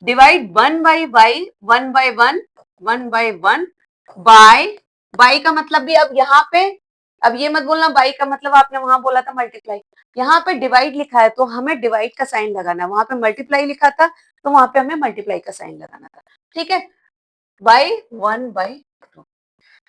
1/y 1/1 1/1 बाय का मतलब भी, अब यहाँ पे, अब ये मत बोलना बाई का मतलब आपने वहां बोला था मल्टीप्लाई, यहाँ पे डिवाइड लिखा है तो हमें डिवाइड का साइन लगाना है, वहां पे मल्टीप्लाई लिखा था तो वहां पे हमें मल्टीप्लाई का साइन लगाना था, ठीक है, बाई 1/2,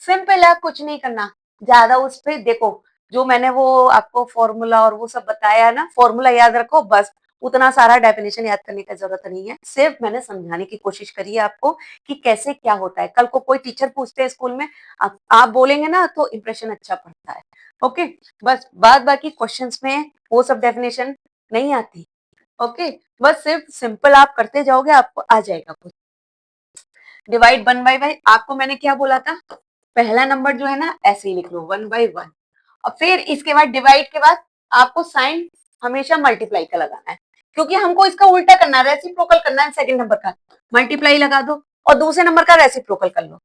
सिंपल है, कुछ नहीं करना ज्यादा, उस पे देखो जो मैंने वो आपको फॉर्मूला और वो सब बताया है ना, फॉर्मूला याद रखो बस, उतना सारा डेफिनेशन याद करने की जरूरत नहीं है, सिर्फ मैंने समझाने की कोशिश करी है आपको कि कैसे क्या होता है, कल को कोई टीचर पूछते हैं स्कूल में, आप बोलेंगे ना तो इंप्रेशन अच्छा पड़ता है, ओके, बस बाद बाकी क्वेश्चंस में वो सब डेफिनेशन नहीं आती, ओके, बस सिर्फ सिंपल आप करते जाओगे आपको आ जाएगा कुछ। डिवाइड 1/1, आपको मैंने क्या बोला था, पहला नंबर जो है ना ऐसे ही लिख लो 1/1, और फिर इसके बाद डिवाइड के बाद आपको साइन हमेशा मल्टीप्लाई का लगाना है, क्योंकि हमको इसका उल्टा करना है, रेसिप्रोकल करना है, सेकंड नंबर का मल्टीप्लाई लगा दो और दूसरे नंबर का रेसिप्रोकल कर लो,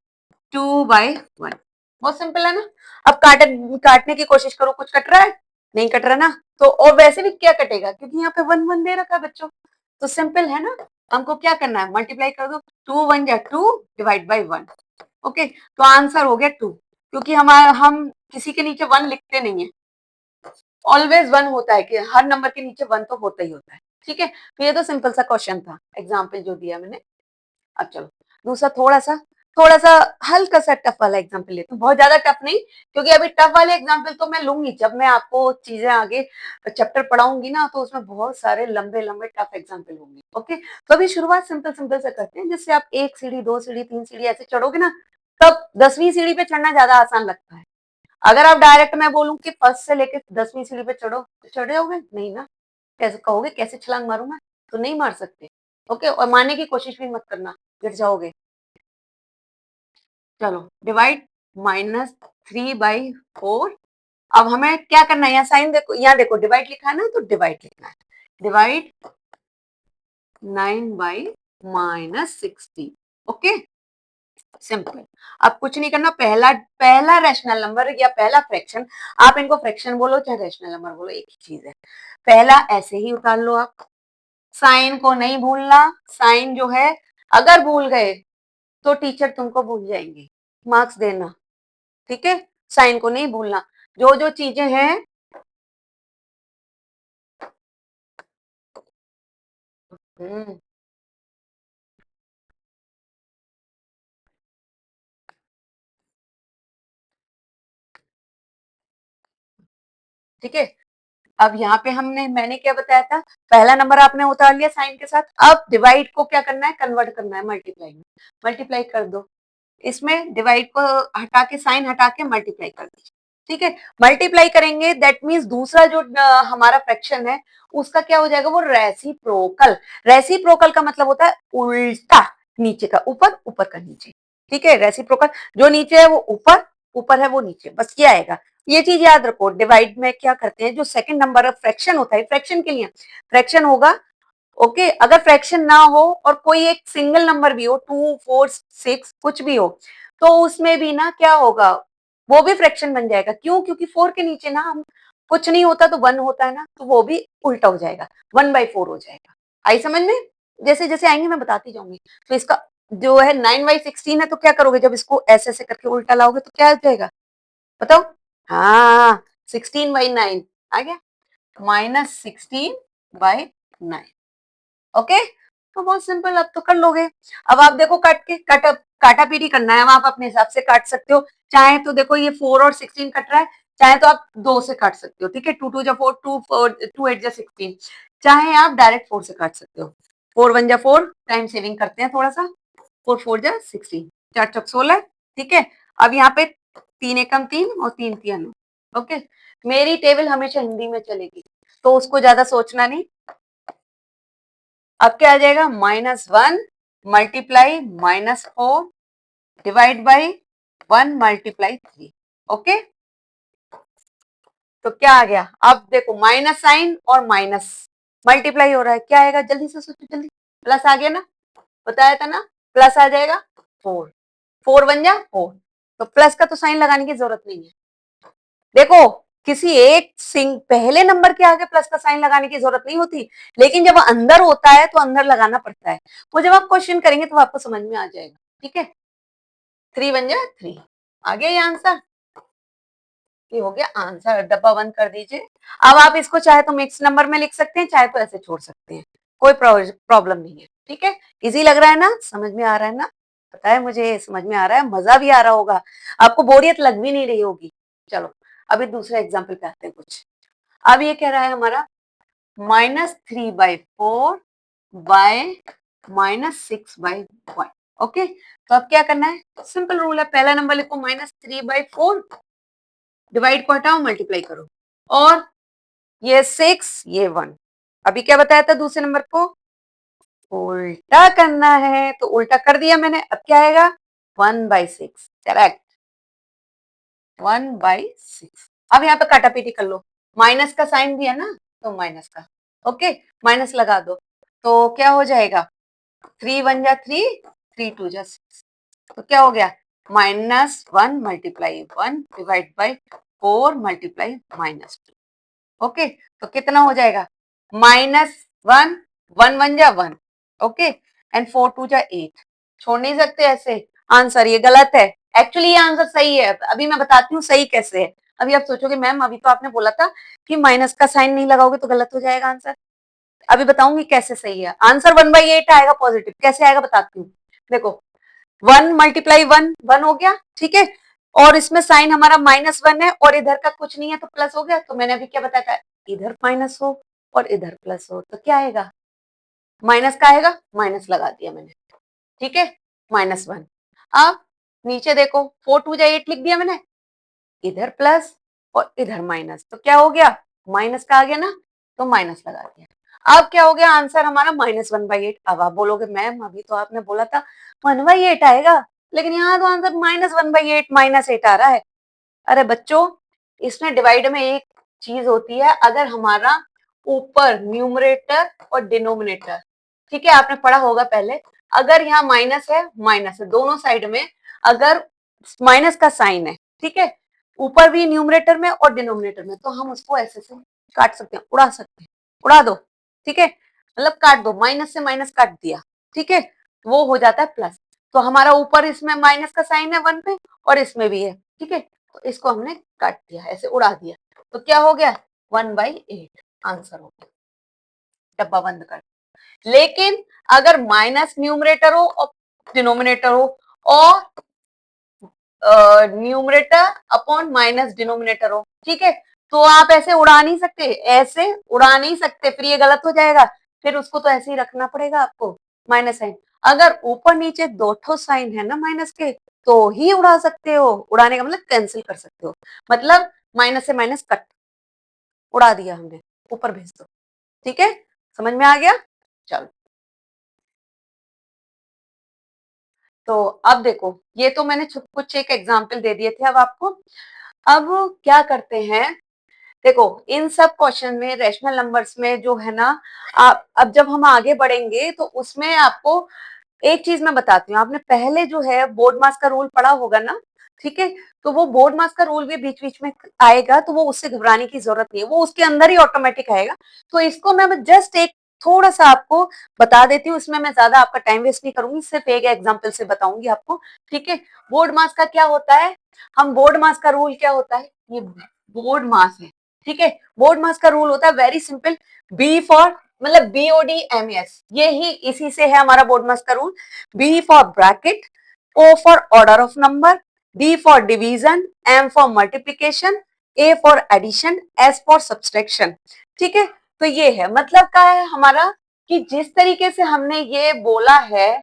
2/1, बहुत सिंपल है ना। अब काटने की कोशिश करो, कुछ कट रहा है, नहीं कट रहा ना, तो और वैसे भी क्या कटेगा, क्योंकि यहाँ पे 1 1 दे रखा है बच्चों, तो सिंपल है ना, हमको क्या करना है, मल्टीप्लाई कर दो, 2 1 जा 2 डिवाइड बाई 1। ओके, तो आंसर हो गया 2, क्योंकि हम किसी के नीचे 1 लिखते नहीं है, ऑलवेज 1 होता है, कि हर नंबर के नीचे 1 तो होता ही होता है। ठीक है, तो ये तो सिंपल सा क्वेश्चन था, एग्जाम्पल जो दिया मैंने। अब चलो दूसरा, थोड़ा सा हल्का सा टफ वाला एग्जाम्पल लेते हैं, बहुत ज्यादा टफ नहीं, क्योंकि अभी टफ वाले एग्जाम्पल तो मैं लूंगी जब मैं आपको चीजें आगे चैप्टर पढ़ाऊंगी ना, तो उसमें बहुत सारे लंबे लंबे टफ एग्जाम्पल होंगे। ओके, तो अभी शुरुआत सिंपल सिंपल से करते हैं, जिससे आप 1 सीढ़ी 2 सीढ़ी 3 सीढ़ी ऐसे चढ़ोगे ना, तब 10वीं सीढ़ी पे चढ़ना ज्यादा आसान लगता है। अगर आप डायरेक्ट मैं बोलूं कि फर्स्ट से लेके 10वीं सीढ़ी पे चढ़ो, तो चढ़े होगे नहीं ना, कैसे कहोगे, कैसे छलांग मारूं मैं, तो नहीं मार सकते। ओके, और मारने की कोशिश भी मत करना, गिर जाओगे। चलो डिवाइड, -3/4। अब हमें क्या करना है, यहाँ साइन देखो, यहाँ देखो डिवाइड लिखा है ना, तो डिवाइड लिखना है, डिवाइड 9/-16। Okay, simple. अब कुछ नहीं करना, पहला पहला रैशनल नंबर या पहला फ्रैक्शन, आप इनको फ्रैक्शन बोलो चाहे रैशनल नंबर बोलो, एक ही चीज है। पहला ऐसे ही उतार लो आप, साइन को नहीं भूलना, साइन जो है अगर भूल गए तो टीचर तुमको भूल जाएंगे, मार्क्स देना। ठीक है, साइन को नहीं भूलना, जो जो चीजें हैं। हम्म, ठीक है। अब यहाँ पे मैंने क्या बताया था, पहला नंबर आपने उतार लिया साइन के साथ, अब डिवाइड को क्या करना है, कन्वर्ट करना है मल्टीप्लाई में, मल्टीप्लाई कर दो, इसमें डिवाइड को हटा के, साइन हटा के मल्टीप्लाई कर दीजिए। ठीक है, मल्टीप्लाई करेंगे दैट मीन्स दूसरा जो हमारा फ्रैक्शन है, उसका क्या हो जाएगा, वो रेसिप्रोकल। रेसिप्रोकल का मतलब होता है उल्टा, नीचे का ऊपर, ऊपर का नीचे। ठीक है, रेसिप्रोकल, जो नीचे है वो ऊपर, ऊपर है वो नीचे, बस ये आएगा। ये चीज याद रखो, डिवाइड में क्या करते हैं, जो सेकंड नंबर फ्रैक्शन होता है, फ्रैक्शन के लिए फ्रैक्शन होगा। ओके, अगर फ्रैक्शन ना हो और कोई एक सिंगल नंबर भी हो, 2 4 6 कुछ भी हो, तो उसमें भी ना क्या होगा, वो भी फ्रैक्शन बन जाएगा। क्यों, क्योंकि 4 के नीचे ना हम कुछ नहीं होता तो 1 होता है ना, तो वो भी उल्टा हो जाएगा, 1/4 हो जाएगा। आई समझ में, जैसे जैसे आएंगे मैं बताती जाऊंगी। तो इसका जो है 9/16 है, तो क्या करोगे, जब इसको ऐसे ऐसे करके उल्टा लाओगे तो क्या आ जाएगा, बताओ। हाँ, 16/9 आ गया, -16/9। ओके, तो बहुत सिंपल, अब तो कर लोगे। अब आप देखो, काटा पीटी करना है, अब आप अपने हिसाब से काट सकते हो। चाहे तो देखो ये 4 और 16 कट रहा है, चाहे तो आप 2 से काट सकते हो। ठीक है, 2 2 जा 4, 2 8 जा 16, चाहे आप डायरेक्ट 4 से काट सकते हो। 4 1 जा 4, टाइम सेविंग करते हैं थोड़ा सा, 4 4 जा 16, 4 चौक 16। ठीक है, अब यहाँ पे 3 एकम 3 और 3 तिया 9। ओके, मेरी टेबल हमेशा हिंदी में चलेगी, तो उसको ज्यादा सोचना नहीं। अब क्या आ जाएगा, -1 multiply -4 divide by 1 multiply 3। Okay, तो क्या आ गया, अब देखो माइनस साइन और माइनस मल्टीप्लाई हो रहा है, क्या आएगा, जल्दी से सोचो जल्दी, प्लस आ गया ना, बताया था ना, प्लस आ जाएगा, 4 4 1 जा 4, तो प्लस का तो साइन लगाने की जरूरत नहीं है। देखो, किसी एक पहले नंबर के आगे प्लस का साइन लगाने की जरूरत नहीं होती, लेकिन जब अंदर होता है तो अंदर लगाना पड़ता है। वो जब आप क्वेश्चन करेंगे तो आपको समझ में आ जाएगा। ठीक है, 3 1 जा 3, आ गया ये आंसर, ये हो गया आंसर, डब्बा बंद कर दीजिए। अब आप इसको चाहे तो मिक्स नंबर में लिख सकते हैं, चाहे तो ऐसे छोड़ सकते हैं, कोई प्रॉब्लम नहीं है। ठीक है, इजी लग रहा है ना, समझ में आ रहा है ना, पता है मुझे समझ में आ रहा है, मजा भी आ रहा होगा, आपको बोरियत लग भी नहीं रही होगी। चलो अभी दूसरे एग्जाम्पल पे आते हैं कुछ। अब ये कह रहा है हमारा -3/4 बाय -6/1। ओके, तो अब क्या करना है, सिंपल रूल है, पहला नंबर लिखो -3/4, डिवाइड को हटाओ मल्टीप्लाई करो, और ये 6 ये 1। अभी क्या बताया था, दूसरे नंबर को उल्टा करना है, तो उल्टा कर दिया मैंने। अब क्या आएगा, 1/6, करेक्ट, 1/6। अब यहाँ पे काटापीटी कर लो, माइनस का साइन भी है ना, तो माइनस का, ओके, माइनस लगा दो, तो क्या हो जाएगा, 3 1 जा 3, 3 2 जा 6, तो क्या हो गया, -1 multiply 1 divide by 4 multiply -2। Okay, तो कितना हो जाएगा -1, 1 1 जा 1, ओके, एंड 4 2 जा 8। छोड़ नहीं सकते ऐसे आंसर, ये गलत है। एक्चुअली ये आंसर सही है, अभी मैं बताती हूँ सही कैसे है। अभी आप सोचोगे मैम अभी तो आपने बोला था कि माइनस का साइन नहीं लगाओगे तो गलत हो जाएगा आंसर। अभी बताऊंगी कैसे सही है आंसर। 1/8 आएगा पॉजिटिव, कैसे आएगा बताती हूँ। देखो 1 × 1 1 हो गया, ठीक है, और इसमें साइन हमारा -1 है और इधर का कुछ नहीं है तो प्लस हो गया। तो मैंने अभी क्या बताया था, इधर माइनस हो और इधर प्लस हो तो क्या आएगा, माइनस का आएगा, माइनस लगा दिया मैंने, ठीक है, -1। अब नीचे देखो 4 2 जा 8 लिख दिया मैंने, इधर प्लस और इधर माइनस, तो क्या हो गया, माइनस का आ गया ना, तो माइनस लगा दिया। अब क्या हो गया, आंसर हमारा -1/8। अब आप बोलोगे मैम अभी तो आपने बोला था 1/8 आएगा, लेकिन यहाँ तो आंसर -1/8 -8 आ रहा है। अरे बच्चों, इसमें डिवाइड में एक चीज होती है, अगर हमारा ऊपर न्यूमरेटर और डिनोमिनेटर, ठीक है, आपने पढ़ा होगा पहले, अगर यहाँ माइनस है दोनों साइड में, अगर माइनस का साइन है, ठीक है, ऊपर भी न्यूमरेटर में और डिनोमिनेटर में, तो हम उसको ऐसे से काट सकते हैं, उड़ा सकते हैं, उड़ा दो, ठीक है, मतलब काट दो, माइनस से माइनस काट दिया, ठीक है, वो हो जाता है प्लस। तो हमारा ऊपर इसमें माइनस का साइन है 1 पे और इसमें भी है, ठीक है, तो इसको हमने काट दिया, ऐसे उड़ा दिया, तो क्या हो गया 1/8 आंसर हो गया, डब्बा बंद कर। लेकिन अगर माइनस न्यूमरेटर हो और डिनोमिनेटर हो और न्यूमरेटर अपॉन माइनस डिनोमिनेटर हो, ठीक है, तो आप ऐसे उड़ा नहीं सकते, ऐसे उड़ा नहीं सकते, फिर ये गलत हो जाएगा, फिर उसको तो ऐसे ही रखना पड़ेगा आपको माइनस साइन। अगर ऊपर नीचे दो ठो साइन है ना माइनस के, तो ही उड़ा सकते हो, उड़ाने का मतलब कैंसिल कर सकते हो, मतलब माइनस से माइनस कट, उड़ा दिया हमने, ऊपर भेज दो, ठीक है, समझ में आ गया। चलो, तो अब देखो, ये तो मैंने कुछ एक एग्जाम्पल दे दिए थे, अब आपको, अब क्या करते हैं, देखो इन सब क्वेश्चन में रैशनल नंबर्स में जो है ना, आप अब जब हम आगे बढ़ेंगे तो उसमें आपको एक चीज मैं बताती हूँ, आपने पहले जो है बोर्ड मास का रूल पढ़ा होगा ना, ठीक है, तो वो बोर्ड मास का रूल भी बीच बीच में आएगा, तो वो उससे घबराने की जरूरत नहीं है, वो उसके अंदर ही ऑटोमेटिक आएगा। तो इसको मैं जस्ट एक थोड़ा सा आपको बता देती हूँ, इसमें मैं ज्यादा आपका टाइम वेस्ट नहीं करूंगी, सिर्फ एक एग्जाम्पल से बताऊंगी आपको, ठीक है। बोर्ड मास का क्या होता है, हम बोर्ड मास का रूल क्या होता है, ये बोर्ड मास है, ठीक है, बोर्ड मास का रूल होता है वेरी सिंपल, बी फॉर मतलब BODMAS, ये ही इसी से है हमारा बोर्ड मास का rule. B for bracket, O for order of number, D for division, M for multiplication, A for addition, S for subtraction, ठीक है। तो ये है, मतलब क्या है हमारा, कि जिस तरीके से हमने ये बोला है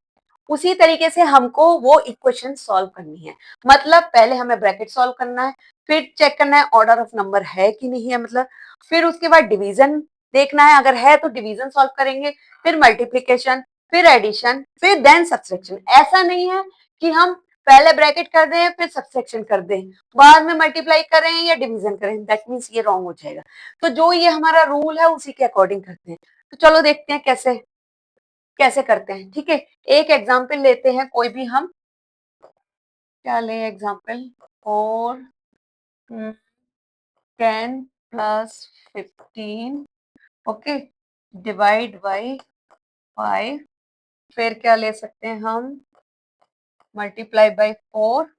उसी तरीके से हमको वो इक्वेशन सॉल्व करनी है। मतलब पहले हमें ब्रैकेट सॉल्व करना है, फिर चेक करना है ऑर्डर ऑफ नंबर है कि नहीं है, मतलब फिर उसके बाद डिवीजन देखना है, अगर है तो डिवीजन सॉल्व करेंगे, फिर मल्टीप्लीकेशन, फिर एडिशन, फिर देन सब्सट्रैक्शन। ऐसा नहीं है कि हम पहले ब्रैकेट कर दें फिर सब्सट्रैक्शन कर दें, बाद में मल्टीप्लाई करें या डिवीजन करें, दैट मीन्स ये रॉन्ग हो जाएगा। तो जो ये हमारा रूल है उसी के अकॉर्डिंग करते हैं। तो चलो देखते हैं कैसे कैसे करते हैं, ठीक है। एक एग्जाम्पल लेते हैं कोई भी, हम क्या लें एग्जाम्पल, 4 10 + 15, ओके, डिवाइड बाई 5, फिर क्या ले सकते हैं हम, मल्टीप्लाई बाई 4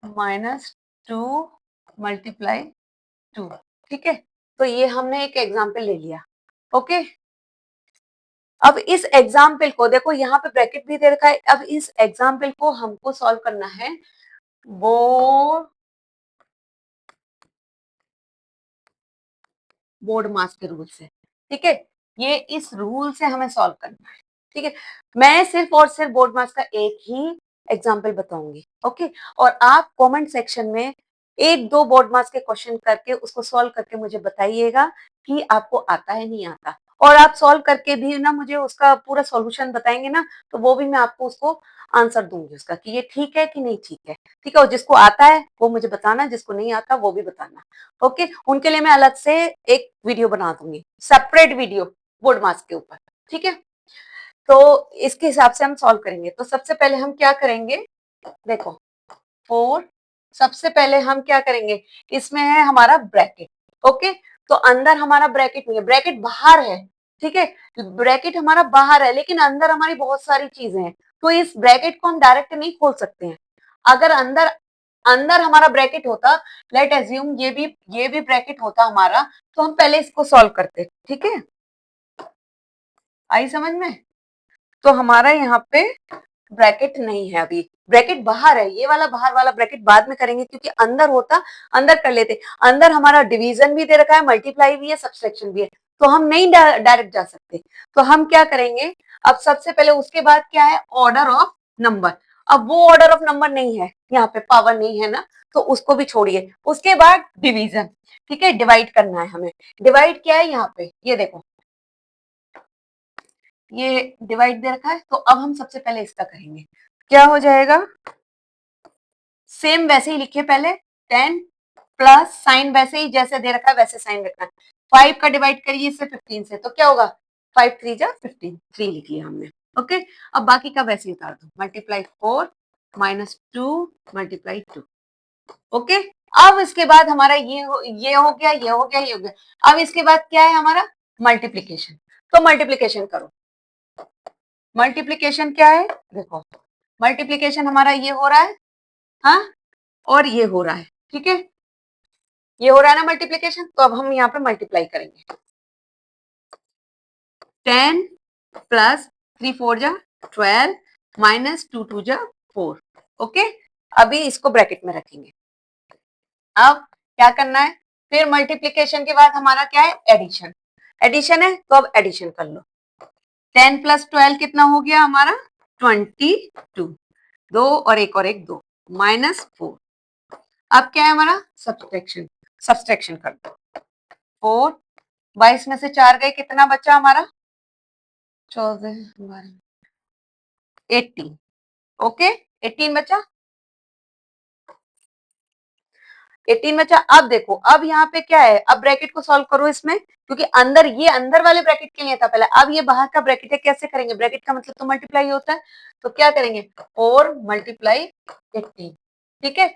-2 मल्टीप्लाई 2, ठीक है। तो ये हमने एक एग्जाम्पल ले लिया, ओके। अब इस एग्जाम्पल को देखो, यहाँ पे ब्रैकेट भी दे रखा है, अब इस एग्जाम्पल को हमको सॉल्व करना है बोर्ड मास के रूल से, ठीक है, ये इस रूल से हमें सॉल्व करना है, ठीक है। मैं सिर्फ और सिर्फ बोर्ड मास का एक ही एग्जाम्पल बताऊंगी, ओके, और आप कमेंट सेक्शन में एक दो बोर्ड मास के क्वेश्चन करके उसको सॉल्व करके मुझे बताइएगा कि आपको आता है नहीं आता, और आप सॉल्व करके भी ना मुझे उसका पूरा सॉल्यूशन बताएंगे ना, तो वो भी मैं आपको उसको आंसर दूंगी उसका, कि ये ठीक है कि नहीं ठीक है, ठीक है। और जिसको आता है वो मुझे बताना, जिसको नहीं आता वो भी बताना, ओके। उनके लिए मैं अलग से एक वीडियो बना दूंगी, सेपरेट वीडियो बोर्ड मास के ऊपर, ठीक है। तो इसके हिसाब से हम सॉल्व करेंगे। तो सबसे पहले हम क्या करेंगे, देखो 4, सबसे पहले हम क्या करेंगे, इसमें है हमारा ब्रैकेट, ओके। तो अंदर हमारा ब्रैकेट नहीं है, ब्रैकेट बाहर है, ठीक है, ब्रैकेट हमारा बाहर है, लेकिन अंदर हमारी बहुत सारी चीजें हैं, तो इस ब्रैकेट को हम डायरेक्ट नहीं खोल सकते हैं। अगर अंदर अंदर हमारा ब्रैकेट होता, लेट एज्यूम ये भी ब्रैकेट होता हमारा, तो हम पहले इसको सॉल्व करते, ठीक है, आई समझ में। तो हमारा यहाँ पे ब्रैकेट नहीं है, अभी ब्रैकेट बाहर है, ये वाला बाहर वाला ब्रैकेट बाद में करेंगे, क्योंकि अंदर होता अंदर कर लेते। अंदर हमारा डिवीजन भी दे रखा है, मल्टीप्लाई भी है, सब्सट्रैक्शन भी है, तो हम नहीं डायरेक्ट जा सकते। तो हम क्या करेंगे, अब सबसे पहले उसके बाद क्या है, ऑर्डर ऑफ नंबर। अब वो ऑर्डर ऑफ नंबर नहीं है, यहाँ पे पावर नहीं है ना, तो उसको भी छोड़िए। उसके बाद डिवीजन, ठीक है, डिवाइड करना है हमें। डिवाइड क्या है यहाँ पे, ये देखो, ये डिवाइड दे रखा है, तो अब हम सबसे पहले इसका करेंगे। क्या हो जाएगा, सेम वैसे ही लिखिए, पहले 10 प्लस साइन वैसे ही जैसे दे रखा है वैसे साइन रखना है। 5 का डिवाइड करिए इससे 15 से, तो क्या होगा, 5 3 जा 15, 3 लिख लिया हमने। ओके, अब बाकी का वैसे ही उतार दो, मल्टीप्लाई 4 माइनस 2 मल्टीप्लाई 2। ओके, अब इसके बाद हमारा ये हो गया, ये हो गया, ये हो गया। अब इसके बाद क्या है हमारा, मल्टीप्लीकेशन। तो मल्टीप्लीकेशन करो। मल्टीप्लीकेशन क्या है, देखो, मल्टीप्लीकेशन हमारा ये हो रहा है, हाँ, और ये हो रहा है, ठीक है, ये हो रहा है ना मल्टीप्लीकेशन। तो अब हम यहाँ पे मल्टीप्लाई करेंगे, 10 प्लस 3 4 जा 12 माइनस 2 2 जा 4। ओके, अभी इसको ब्रैकेट में रखेंगे। अब क्या करना है, फिर मल्टीप्लीकेशन के बाद हमारा क्या है, एडिशन। एडिशन है, तो अब एडिशन कर लो। 10 प्लस 12 कितना हो गया हमारा, 22। दो और एक दो, माइनस 4। अब क्या है हमारा, सब्सट्रैक्शन। सब्सट्रैक्शन कर दो, 4 22 में से 4 गए, कितना बचा हमारा, 14 18। ओके, 18 बचा, 18 बचा। अब देखो, अब यहाँ पे क्या है, अब ब्रैकेट को सॉल्व करो इसमें, क्योंकि अंदर ये अंदर वाले ब्रैकेट के लिए था पहले, अब ये बाहर का ब्रैकेट है, कैसे करेंगे, ब्रैकेट का मतलब तो मल्टीप्लाई होता है, तो क्या करेंगे, 4 मल्टीप्लाई 18, ठीक है।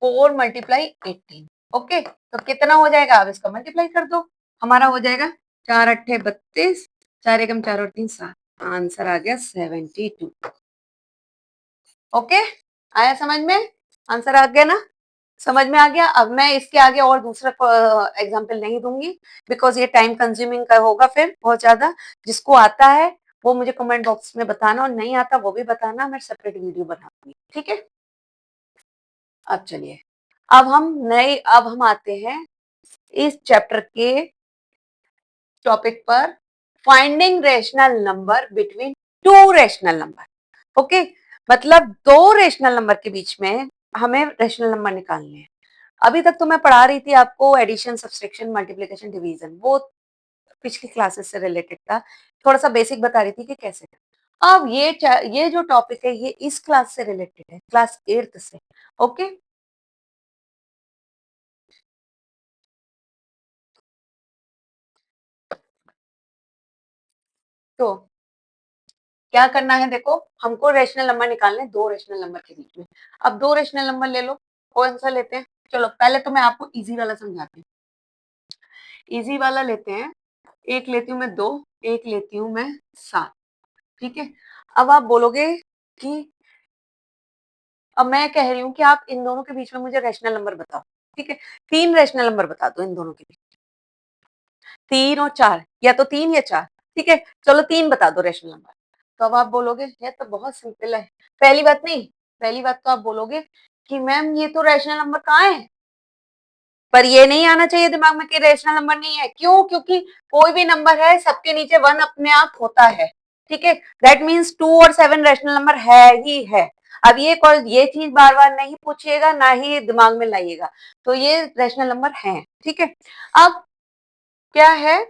4 मल्टीप्लाई 18। ओके, तो कितना हो जाएगा, अब इसका मल्टीप्लाई कर दो, हमारा हो जाएगा 4 अट्ठे 32, 4 एकम 4 और 3 7, आंसर आ गया 72। ओके, आया समझ में, आंसर आ गया ना, समझ में आ गया। अब मैं इसके आगे और दूसरा एग्जाम्पल नहीं दूंगी, बिकॉज ये टाइम कंज्यूमिंग का होगा फिर बहुत ज्यादा। जिसको आता है वो मुझे कमेंट बॉक्स में बताना, और नहीं आता वो भी बताना, मैं सेपरेट वीडियो बनाऊंगी, ठीक है। अब चलिए, अब हम आते हैं इस चैप्टर के टॉपिक पर, finding rational number between two rational number. Okay, मतलब दो रेशनल नंबर के बीच में हमें रेशनल नंबर निकालने हैं। अभी तक तो मैं पढ़ा रही थी आपको एडिशन, सब्सट्रैक्शन, मल्टीप्लिकेशन, डिवीजन, वो पिछली क्लासेस से रिलेटेड था, थोड़ा सा बेसिक बता रही थी कि कैसे। अब ये जो टॉपिक है ये इस क्लास से रिलेटेड है, क्लास 8th से। ओके, तो क्या करना है, देखो, हमको रेशनल नंबर निकालने दो रेशनल नंबर के बीच में। अब दो रेशनल नंबर ले लो, कौन सा लेते हैं, चलो पहले तो मैं आपको इजी वाला समझाती हूँ। इजी वाला लेते हैं, एक लेती हूँ मैं 2, एक लेती हूँ मैं 7, ठीक है। अब आप बोलोगे कि, अब मैं कह रही हूँ कि आप इन दोनों के बीच में मुझे रेशनल नंबर बताओ, ठीक है, तीन रेशनल नंबर बता दो इन दोनों के बीच, 3 और 4, या तो 3 या 4, ठीक है, चलो 3 बता दो रेशनल नंबर। तो अब आप बोलोगे ये तो बहुत सिंपल है, पहली बात नहीं, पहली बात तो आप बोलोगे कि मैम ये तो रेशनल नंबर कहाँ है, पर ये नहीं आना चाहिए दिमाग में कि रेशनल नंबर नहीं है। क्यों, क्योंकि कोई भी नंबर है सबके नीचे 1 अपने आप होता है, ठीक है, दैट मीन्स 2 और 7 रेशनल नंबर है ही है। अब ये चीज बार बार नहीं पूछिएगा, ना ही दिमाग में लाइएगा, तो ये रेशनल नंबर है, ठीक है। अब क्या है,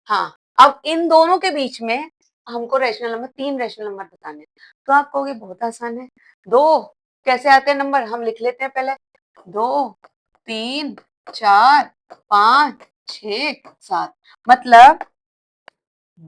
हाँ, अब इन दोनों के बीच में हमको रेशनल नंबर, तीन रेशनल नंबर बताने हैं। तो आप कहोगे बहुत आसान है, दो, कैसे आते हैं नंबर, हम लिख लेते हैं पहले, 2 3 4 5 6 7, मतलब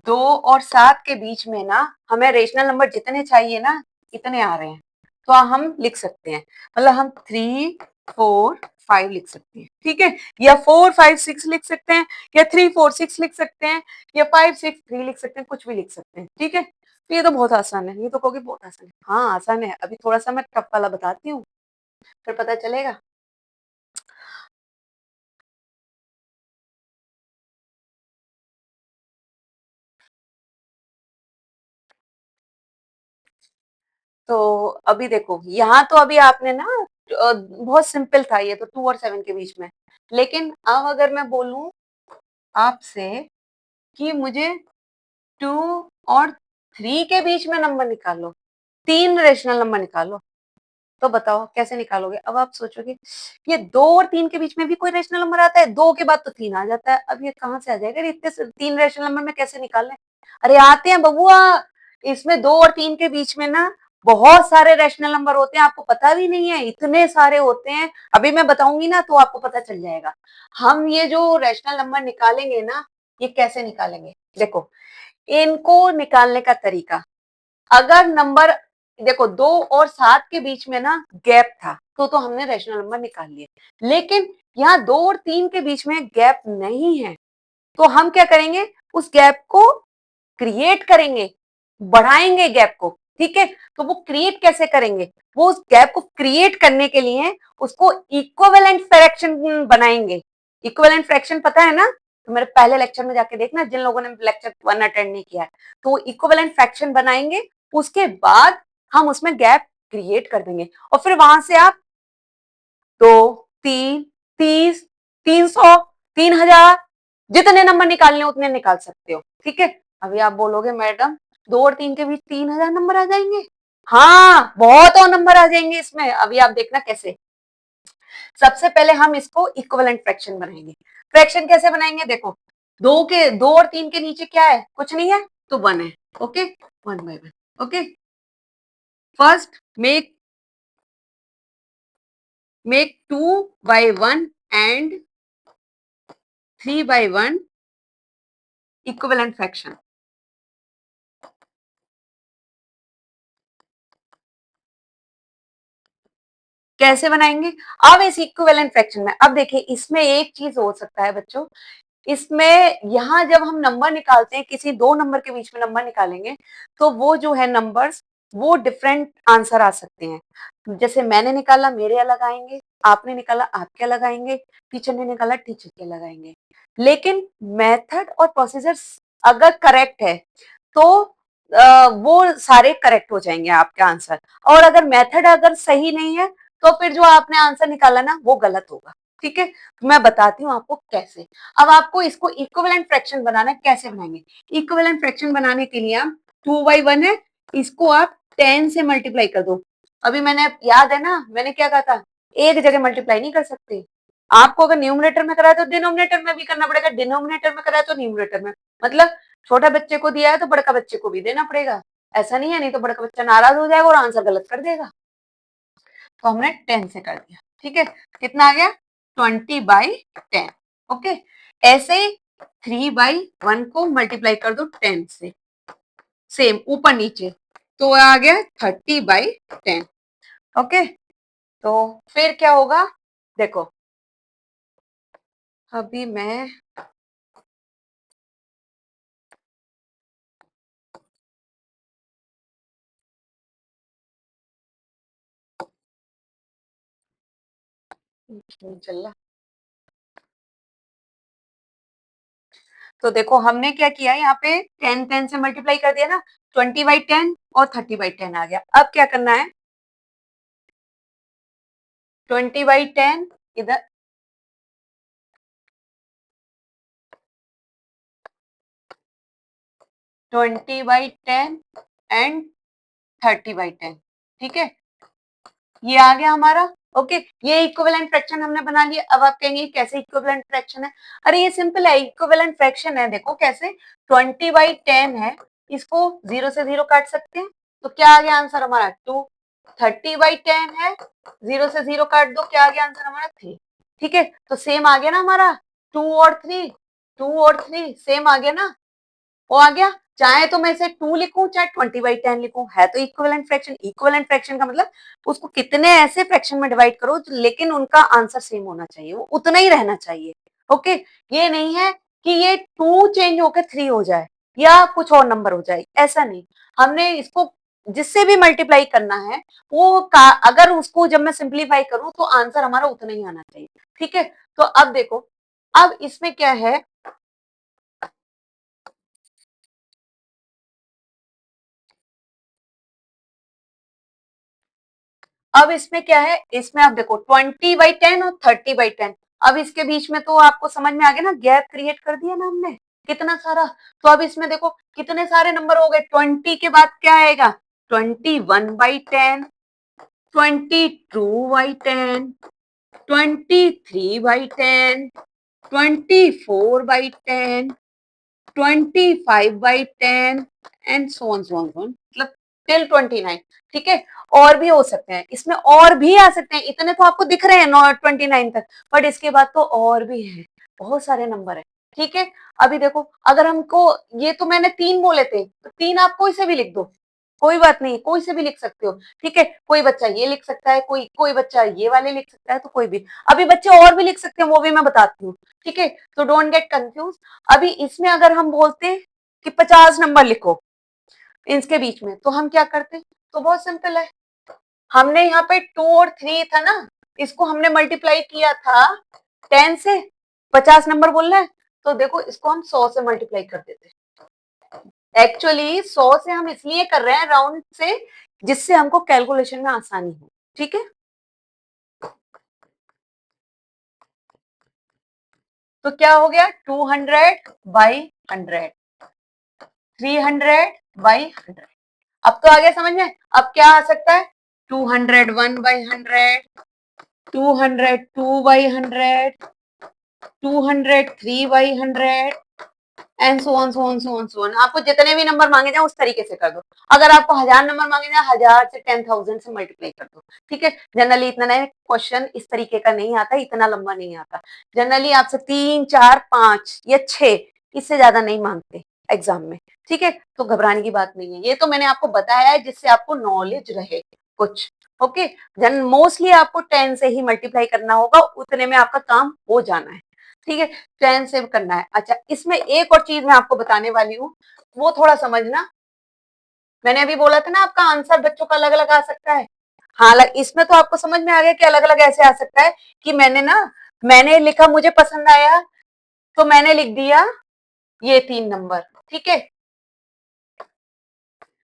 2 और 7 के बीच में ना हमें रेशनल नंबर जितने चाहिए ना इतने आ रहे हैं, तो हम लिख सकते हैं, मतलब हम 3 4 5 लिख सकते हैं, ठीक है, या 4 5 6 लिख सकते हैं, या 3 4 6 लिख सकते हैं, या 5 6 3 लिख सकते हैं, कुछ भी लिख सकते हैं, ठीक है। तो ये तो बहुत आसान है, ये तो कहोगे बहुत आसान है, हाँ आसान है। अभी थोड़ा सा मैं टफ वाला बताती हूँ, फिर पता चलेगा। तो अभी देखो यहाँ तो अभी आपने ना बहुत सिंपल था ये तो, 2 और 7 के बीच में, लेकिन अब अगर मैं बोलूं आपसे कि मुझे 2 और 3 के बीच में नंबर निकालो, 3 रेशनल नंबर निकालो, तो बताओ कैसे निकालोगे। अब आप सोचोगे ये 2 और 3 के बीच में भी कोई रेशनल नंबर आता है, 2 के बाद तो 3 आ जाता है, अब ये कहां से आ जाएगा, इतने 3 रेशनल नंबर में कैसे निकालने। अरे आते हैं बबुआ, इसमें 2 और 3 के बीच में ना बहुत सारे रेशनल नंबर होते हैं, आपको पता भी नहीं है, इतने सारे होते हैं। अभी मैं बताऊंगी ना तो आपको पता चल जाएगा। हम ये जो रेशनल नंबर निकालेंगे ना, ये कैसे निकालेंगे, देखो इनको निकालने का तरीका, अगर नंबर देखो 2 और 7 के बीच में ना गैप था तो हमने रेशनल नंबर निकाल लिए, लेकिन यहाँ 2 और 3 के बीच में गैप नहीं है, तो हम क्या करेंगे, उस गैप को क्रिएट करेंगे, बढ़ाएंगे गैप को, ठीक है। तो वो क्रिएट कैसे करेंगे, वो उस गैप को क्रिएट करने के लिए उसको इक्विवेलेंट फ्रैक्शन बनाएंगे। इक्विवेलेंट फ्रैक्शन पता है ना, तो मेरे पहले लेक्चर में जाके देखना जिन लोगों ने लेक्चर 1 अटेंड नहीं किया है, तो इक्विवेलेंट फ्रैक्शन बनाएंगे, उसके बाद हम उसमें गैप क्रिएट कर देंगे, और फिर वहां से आप 2 3 30 300 3000 जितने नंबर निकालने उतने निकाल सकते हो, ठीक है। अभी आप बोलोगे मैडम 2 और 3 के बीच 3000 नंबर आ जाएंगे, हाँ बहुत और नंबर आ जाएंगे इसमें। अभी आप देखना कैसे, सबसे पहले हम इसको इक्विवेलेंट फ्रैक्शन बनाएंगे। फ्रैक्शन कैसे बनाएंगे, देखो 2 और 3 के नीचे क्या है, कुछ नहीं है, तो 1 है, okay, 1 by 1, okay. First make 2 by 1 and 3 by 1 equivalent fraction। कैसे बनाएंगे, अब इस इक्विवेलेंट फ्रैक्शन में, अब देखिए इसमें एक चीज हो सकता है बच्चों, इसमें यहां जब हम नंबर निकालते हैं, किसी दो नंबर के बीच में नंबर निकालेंगे, तो वो जो है नंबर्स वो डिफरेंट आंसर आ सकते हैं। जैसे मैंने निकाला मेरे अलग आएंगे, आपने निकाला आपके अलग आएंगे, टीचर ने निकाला टीचर के अलग आएंगे। लेकिन मेथड और प्रोसीजर अगर करेक्ट है तो वो सारे करेक्ट हो जाएंगे आपके आंसर, और अगर मेथड अगर सही नहीं है तो फिर जो आपने आंसर निकाला ना वो गलत होगा, ठीक है। मैं बताती हूँ आपको कैसे। अब आपको इसको इक्विवेलेंट फ्रैक्शन बनाना है, कैसे बनाएंगे, इक्विवेलेंट फ्रैक्शन बनाने के लिए आप 2/1 है, इसको आप 10 से मल्टीप्लाई कर दो। अभी मैंने, याद है ना मैंने क्या कहा था, एक जगह मल्टीप्लाई नहीं कर सकते, आपको अगर न्यूमरेटर में कराया तो डिनोमिनेटर में भी करना पड़ेगा, डिनोमिनेटर में कराया तो न्यूमरेटर में, मतलब छोटा बच्चे को दिया है तो बड़का बच्चे को भी देना पड़ेगा, ऐसा नहीं है, नहीं तो बड़का बच्चा नाराज हो जाएगा और आंसर गलत कर देगा। तो हमने 10 से कर दिया, ठीक है, कितना आ गया 20/10, ओके। ऐसे ही 3/1 को मल्टीप्लाई कर दो 10 से, सेम ऊपर नीचे, तो आ गया 30/10, ओके। तो फिर क्या होगा, देखो अभी मैं चल रहा, तो देखो हमने क्या किया यहाँ पे 10 10 से मल्टीप्लाई कर दिया ना, 20/10 और 30/10 आ गया। अब क्या करना है, 20/10 इधर, 20/10 एंड 30/10, ठीक है, ये आ गया हमारा, ओके। ये इक्विवेलेंट फ्रैक्शन हमने बना लिया। अब आप कहेंगे कैसे इक्विवेलेंट फ्रैक्शन है, अरे ये सिंपल है, इक्विवेलेंट फ्रैक्शन है, देखो कैसे, 20/10 है, इसको 0 से 0 काट सकते हैं, तो क्या आ गया आंसर हमारा 2। 30/10 है, 0 से 0 काट दो, क्या आ गया आंसर हमारा 3, ठीक है। तो सेम आ गया ना हमारा 2 और 3, 2 और 3 सेम आ गया ना, वो आ गया। चाहे तो मैं इसे 2 लिखूं चाहे 20/10 लिखूं, है तो इक्विवेलेंट फ्रैक्शन। इक्विवेलेंट फ्रैक्शन का मतलब उसको कितने ऐसे फ्रैक्शन में डिवाइड करो लेकिन उनका आंसर सेम होना चाहिए, वो उतना ही रहना चाहिए। ओके, ये नहीं है कि ये 2 चेंज होकर 3 हो जाए या कुछ और नंबर हो जाए, ऐसा नहीं। हमने इसको जिससे भी मल्टीप्लाई करना है वो अगर उसको जब मैं सिंप्लीफाई करूं तो आंसर हमारा उतना ही आना चाहिए। ठीक है, तो अब देखो, अब इसमें क्या है, अब इसमें क्या है, इसमें आप देखो 20/10 और 30/10। अब इसके बीच में तो आपको समझ में आ गया ना, गैप क्रिएट कर दिया ना हमने कितना सारा। तो अब इसमें देखो कितने सारे नंबर हो गए। 20 के बाद क्या आएगा, 21/10, 22/10, 23/10, 24/10, 25/10 एंड सो ऑन मतलब टिल 29। ठीक है, और भी हो सकते हैं, इसमें और भी आ सकते हैं, इतने तो आपको दिख रहे हैं 29 तक, बट इसके बाद तो और भी है, बहुत सारे नंबर है। ठीक है, अभी देखो अगर हमको, ये तो मैंने 3 बोले थे, तो 3 आप कोई से भी लिख दो, कोई बात नहीं, कोई से भी लिख सकते हो। ठीक है, कोई बच्चा ये लिख सकता है, कोई कोई बच्चा ये वाले लिख सकता है, तो कोई भी, अभी बच्चे और भी लिख सकते हैं, वो भी मैं बताती हूँ। ठीक है, तो डोंट गेट कंफ्यूज। अभी इसमें अगर हम बोलते कि 50 नंबर लिखो इसके बीच में, तो हम क्या करते, तो बहुत सिंपल है, हमने यहाँ पे 2 और 3 था ना, इसको हमने मल्टीप्लाई किया था 10 से। 50 नंबर बोल रहे हैं, तो देखो इसको हम 100 से मल्टीप्लाई कर देते। एक्चुअली 100 से हम इसलिए कर रहे हैं राउंड से, जिससे हमको कैलकुलेशन में आसानी हो। ठीक है, तो क्या हो गया, 200/100, 300/100। अब तो आगे समझ में, अब क्या आ सकता है, 201/100, 202/100, 203/100 and so on so on so on so on. आपको जितने भी नंबर मांगे जाए उस तरीके से कर दो। अगर आपको 1000 नंबर मांगे जाए, 1000 से 10,000 से मल्टीप्लाई कर दो। ठीक है, जनरली इतना नहीं, क्वेश्चन इस तरीके का नहीं आता, इतना लंबा नहीं आता। जनरली आपसे 3, 4, 5 या 6, इससे ज्यादा नहीं मांगते एग्जाम में। ठीक है, तो घबराने की बात नहीं है, ये तो मैंने आपको बताया है जिससे आपको नॉलेज रहे कुछ। ओके, जन मोस्टली आपको 10 से ही मल्टीप्लाई करना होगा, उतने में आपका काम हो जाना है। ठीक है, 10 से करना है। अच्छा, इसमें एक और चीज मैं आपको बताने वाली हूँ, वो थोड़ा समझना। मैंने अभी बोला था ना आपका आंसर बच्चों का अलग अलग आ सकता है। हाँ, इसमें तो आपको समझ में आ गया कि अलग अलग ऐसे आ सकता है कि मैंने लिखा मुझे पसंद आया, तो मैंने लिख दिया ये 3 नंबर। ठीक है,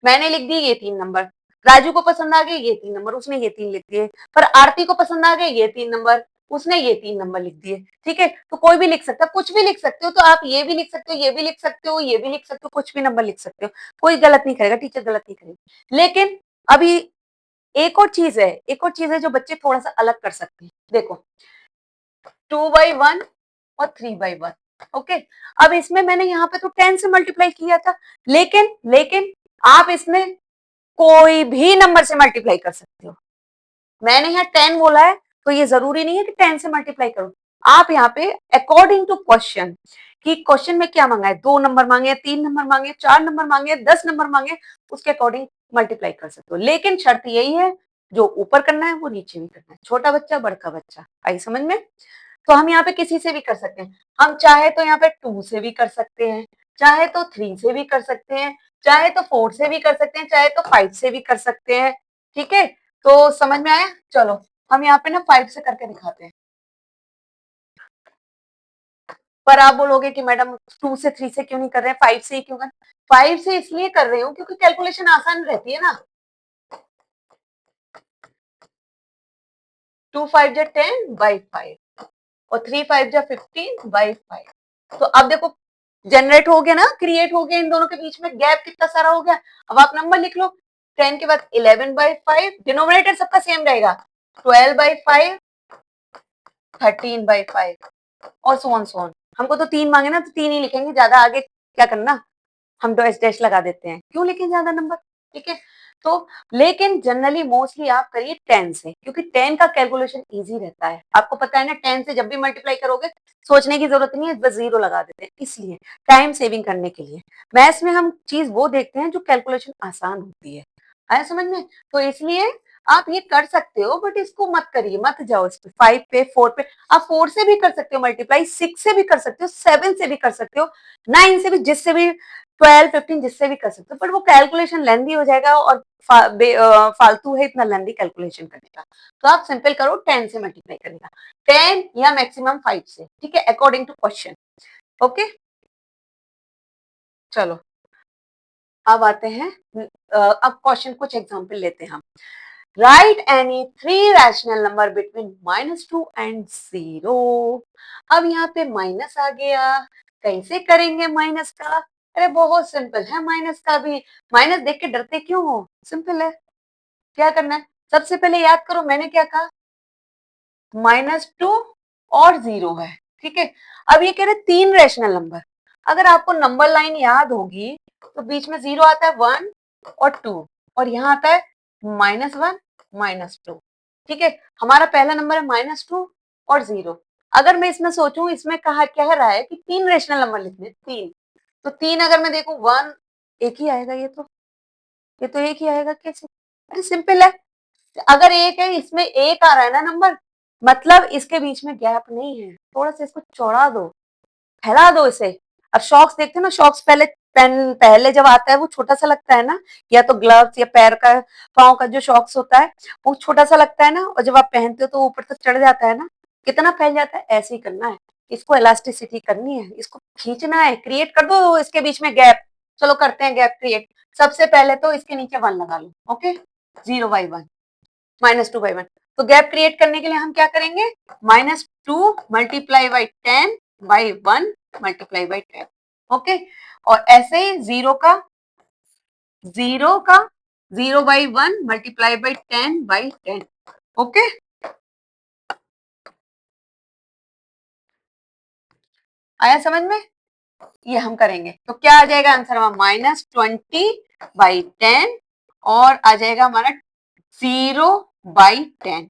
मैंने लिख दी ये 3 नंबर, राजू को पसंद आ गए ये 3 नंबर, उसने ये 3 लिख दिए। पर आरती को पसंद आ गए ये 3 नंबर, उसने ये 3 नंबर लिख दिए। ठीक है, तो कोई भी लिख सकता है, कुछ भी लिख सकते हो, तो आप ये भी लिख सकते हो, ये भी लिख सकते हो, ये भी लिख सकते हो, कुछ भी नंबर लिख सकते हो, कोई गलत नहीं करेगा, टीचर गलत नहीं करेगी। लेकिन अभी एक और चीज है जो बच्चे थोड़ा सा अलग कर सकते हैं। देखो 2/1 और 3/1। ओके, अब इसमें मैंने यहाँ पे तो 10 से मल्टीप्लाई किया था, लेकिन आप इसमें कोई भी नंबर से मल्टीप्लाई कर सकते हो। मैंने यहाँ 10 बोला है, तो ये जरूरी नहीं है कि 10 से मल्टीप्लाई करो। आप यहाँ पे अकॉर्डिंग टू क्वेश्चन, कि क्वेश्चन में क्या मांगा है, 2 नंबर मांगे, 3 नंबर मांगे, 4 नंबर मांगे, 10 नंबर मांगे, उसके अकॉर्डिंग मल्टीप्लाई कर सकते हो। लेकिन शर्त यही है, जो ऊपर करना है वो नीचे भी करना है, छोटा बच्चा बड़का बच्चा। आई समझ में? तो हम यहाँ पे किसी से भी कर सकते हैं, हम चाहे तो यहाँ पे 2 से भी कर सकते हैं, चाहे तो 3 से भी कर सकते हैं, चाहे तो 4 से भी कर सकते हैं, चाहे तो 5 से भी कर सकते हैं। ठीक है, तो समझ में आया? चलो हम यहाँ पे ना 5 से करके दिखाते हैं। पर आप बोलोगे कि मैडम 2 से 3 से क्यों नहीं कर रहे हैं, 5 से ही क्यों कर, 5 से इसलिए कर रही हूँ क्योंकि कैलकुलेशन आसान रहती है ना। 2 5 जा 10/5 और 3 5 जा 15/5। तो अब देखो जनरेट हो गया ना, क्रिएट हो गया, इन दोनों के बीच में गैप कितना सारा हो गया। अब आप नंबर लिख लो, 10 के बाद 11/5, डिनोमिनेटर सबका सेम रहेगा, 12/5, 13/5 और सो ऑन सो ऑन। हमको तो 3 मांगे ना, तो 3 ही लिखेंगे, ज्यादा आगे क्या करना, हम डैश डैश लगा देते हैं, क्यों लिखें ज्यादा नंबर। ठीक है, तो लेकिन जनरली मोस्टली आप करिए 10 से, क्योंकि 10 का कैलकुलेशन इजी रहता है। आपको पता है ना 10 से जब भी मल्टीप्लाई करोगे सोचने की जरूरत नहीं है, बस जीरो लगा देते हैं, इसलिए टाइम सेविंग करने के लिए। मैथ्स में हम चीज वो देखते हैं जो कैलकुलेशन आसान होती है, आया समझ में? तो इसलिए आप ये कर सकते हो, बट इसको मत करिए, मत जाओ इस पे 5 पे 4 पे। आप 4 से भी कर सकते हो मल्टीप्लाई, 6 से भी कर सकते हो, 7 से भी कर सकते हो, 9 से भी, जिससे भी 12 15 जिससे भी कर सकते हो, बट वो कैलकुलेशन लेंदी हो जाएगा और फालतू है इतना लेंदी कैलकुलेशन करने का। तो आप सिंपल करो 10 से मल्टीप्लाई करने का, 10 या मैक्सिमम 5 से, ठीक है, अकॉर्डिंग टू क्वेश्चन। ओके, चलो अब आते हैं, अब क्वेश्चन कुछ एग्जांपल लेते हैं हम। Right any three rational number between -2 and 0। अब यहाँ पे माइनस आ गया, कैसे करेंगे माइनस का? अरे बहुत सिंपल है, माइनस का भी। माइनस देख के डरते क्यों हो? सिंपल है, क्या करना है? सबसे पहले याद करो मैंने क्या कहा, -2 और 0 है, ठीक है। अब ये कह रहे तीन रैशनल नंबर, अगर आपको नंबर लाइन याद होगी तो बीच में 0 आता है 1 और 2, और यहाँ आता है -1 -2, ठीक है। हमारा पहला नंबर है -2 और 0। अगर मैं इसमें सोचूं, इसमें कहा कह रहा है कि तीन रेशनल नंबर लिखने, तीन, तो तीन अगर मैं देखूं 1 एक ही आएगा, ये तो एक ही आएगा, कैसे? अरे सिंपल है, अगर एक है इसमें एक आ रहा है ना नंबर, मतलब इसके बीच में गैप नहीं है, थोड़ा सा इसको चौड़ा दो, फैला दो इसे। अब शॉक्स देखते हैं ना, शॉक्स पहले पेन पहले जब आता है वो छोटा सा लगता है ना, या तो ग्लव्स या पैर का पाँव का जो शॉक्स होता है वो छोटा सा लगता है ना, और जब आप पहनते हो तो ऊपर तक चढ़ जाता है ना, कितना फैल जाता है। ऐसे ही करना है, इसको इलास्टिसिटी करनी है, इसको खींचना है, क्रिएट कर दो इसके बीच में गैप। चलो करते हैं गैप क्रिएट। सबसे पहले तो इसके नीचे 1 लगा लो, ओके, 0/1 -2/1। तो गैप क्रिएट करने के लिए हम क्या करेंगे, -2 multiply by 10/1 multiply by 10, okay. और ऐसे ही 0/1 मल्टीप्लाई बाई 10/10, ओके। आया समझ में? ये हम करेंगे तो क्या आ जाएगा आंसर हमारा, -20/10, और आ जाएगा हमारा 0/10,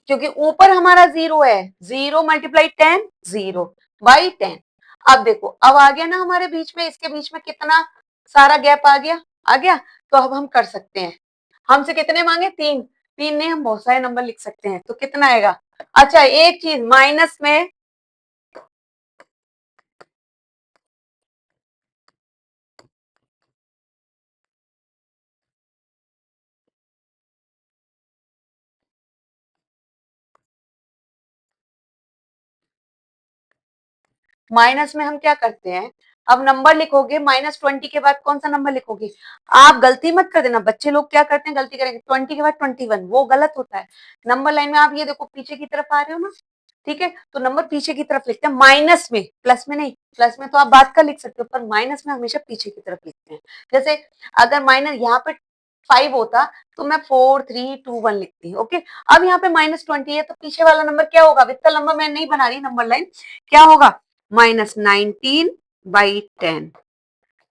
क्योंकि ऊपर हमारा 0 है, 0 मल्टीप्लाई 10 0/10। अब देखो, अब आ गया ना हमारे बीच में, इसके बीच में कितना सारा गैप आ गया, आ गया। तो अब हम कर सकते हैं, हमसे कितने मांगे, तीन, तीन नहीं हम बहुत सारे नंबर लिख सकते हैं, तो कितना आएगा? अच्छा एक चीज माइनस में, माइनस में हम क्या करते हैं, अब नंबर लिखोगे -20 के बाद कौन सा नंबर लिखोगे? आप गलती मत कर देना, बच्चे लोग क्या करते हैं, गलती करेंगे 20 के बाद 21, वो गलत होता है। नंबर लाइन में आप ये देखो पीछे की तरफ आ रहे हो ना, ठीक है, तो नंबर पीछे की तरफ लिखते हैं, माइनस में, प्लस में नहीं। प्लस में तो आप बात का लिख सकते हो, पर माइनस में हमेशा पीछे की तरफ लिखते हैं। जैसे अगर माइनस यहाँ पे 5 होता तो मैं 4 3 2 1 लिखती, ओके। अब यहाँ पे -20 है तो पीछे वाला नंबर क्या होगा, वित्तल नंबर मैं नहीं बना रही नंबर लाइन, क्या होगा, -19/10,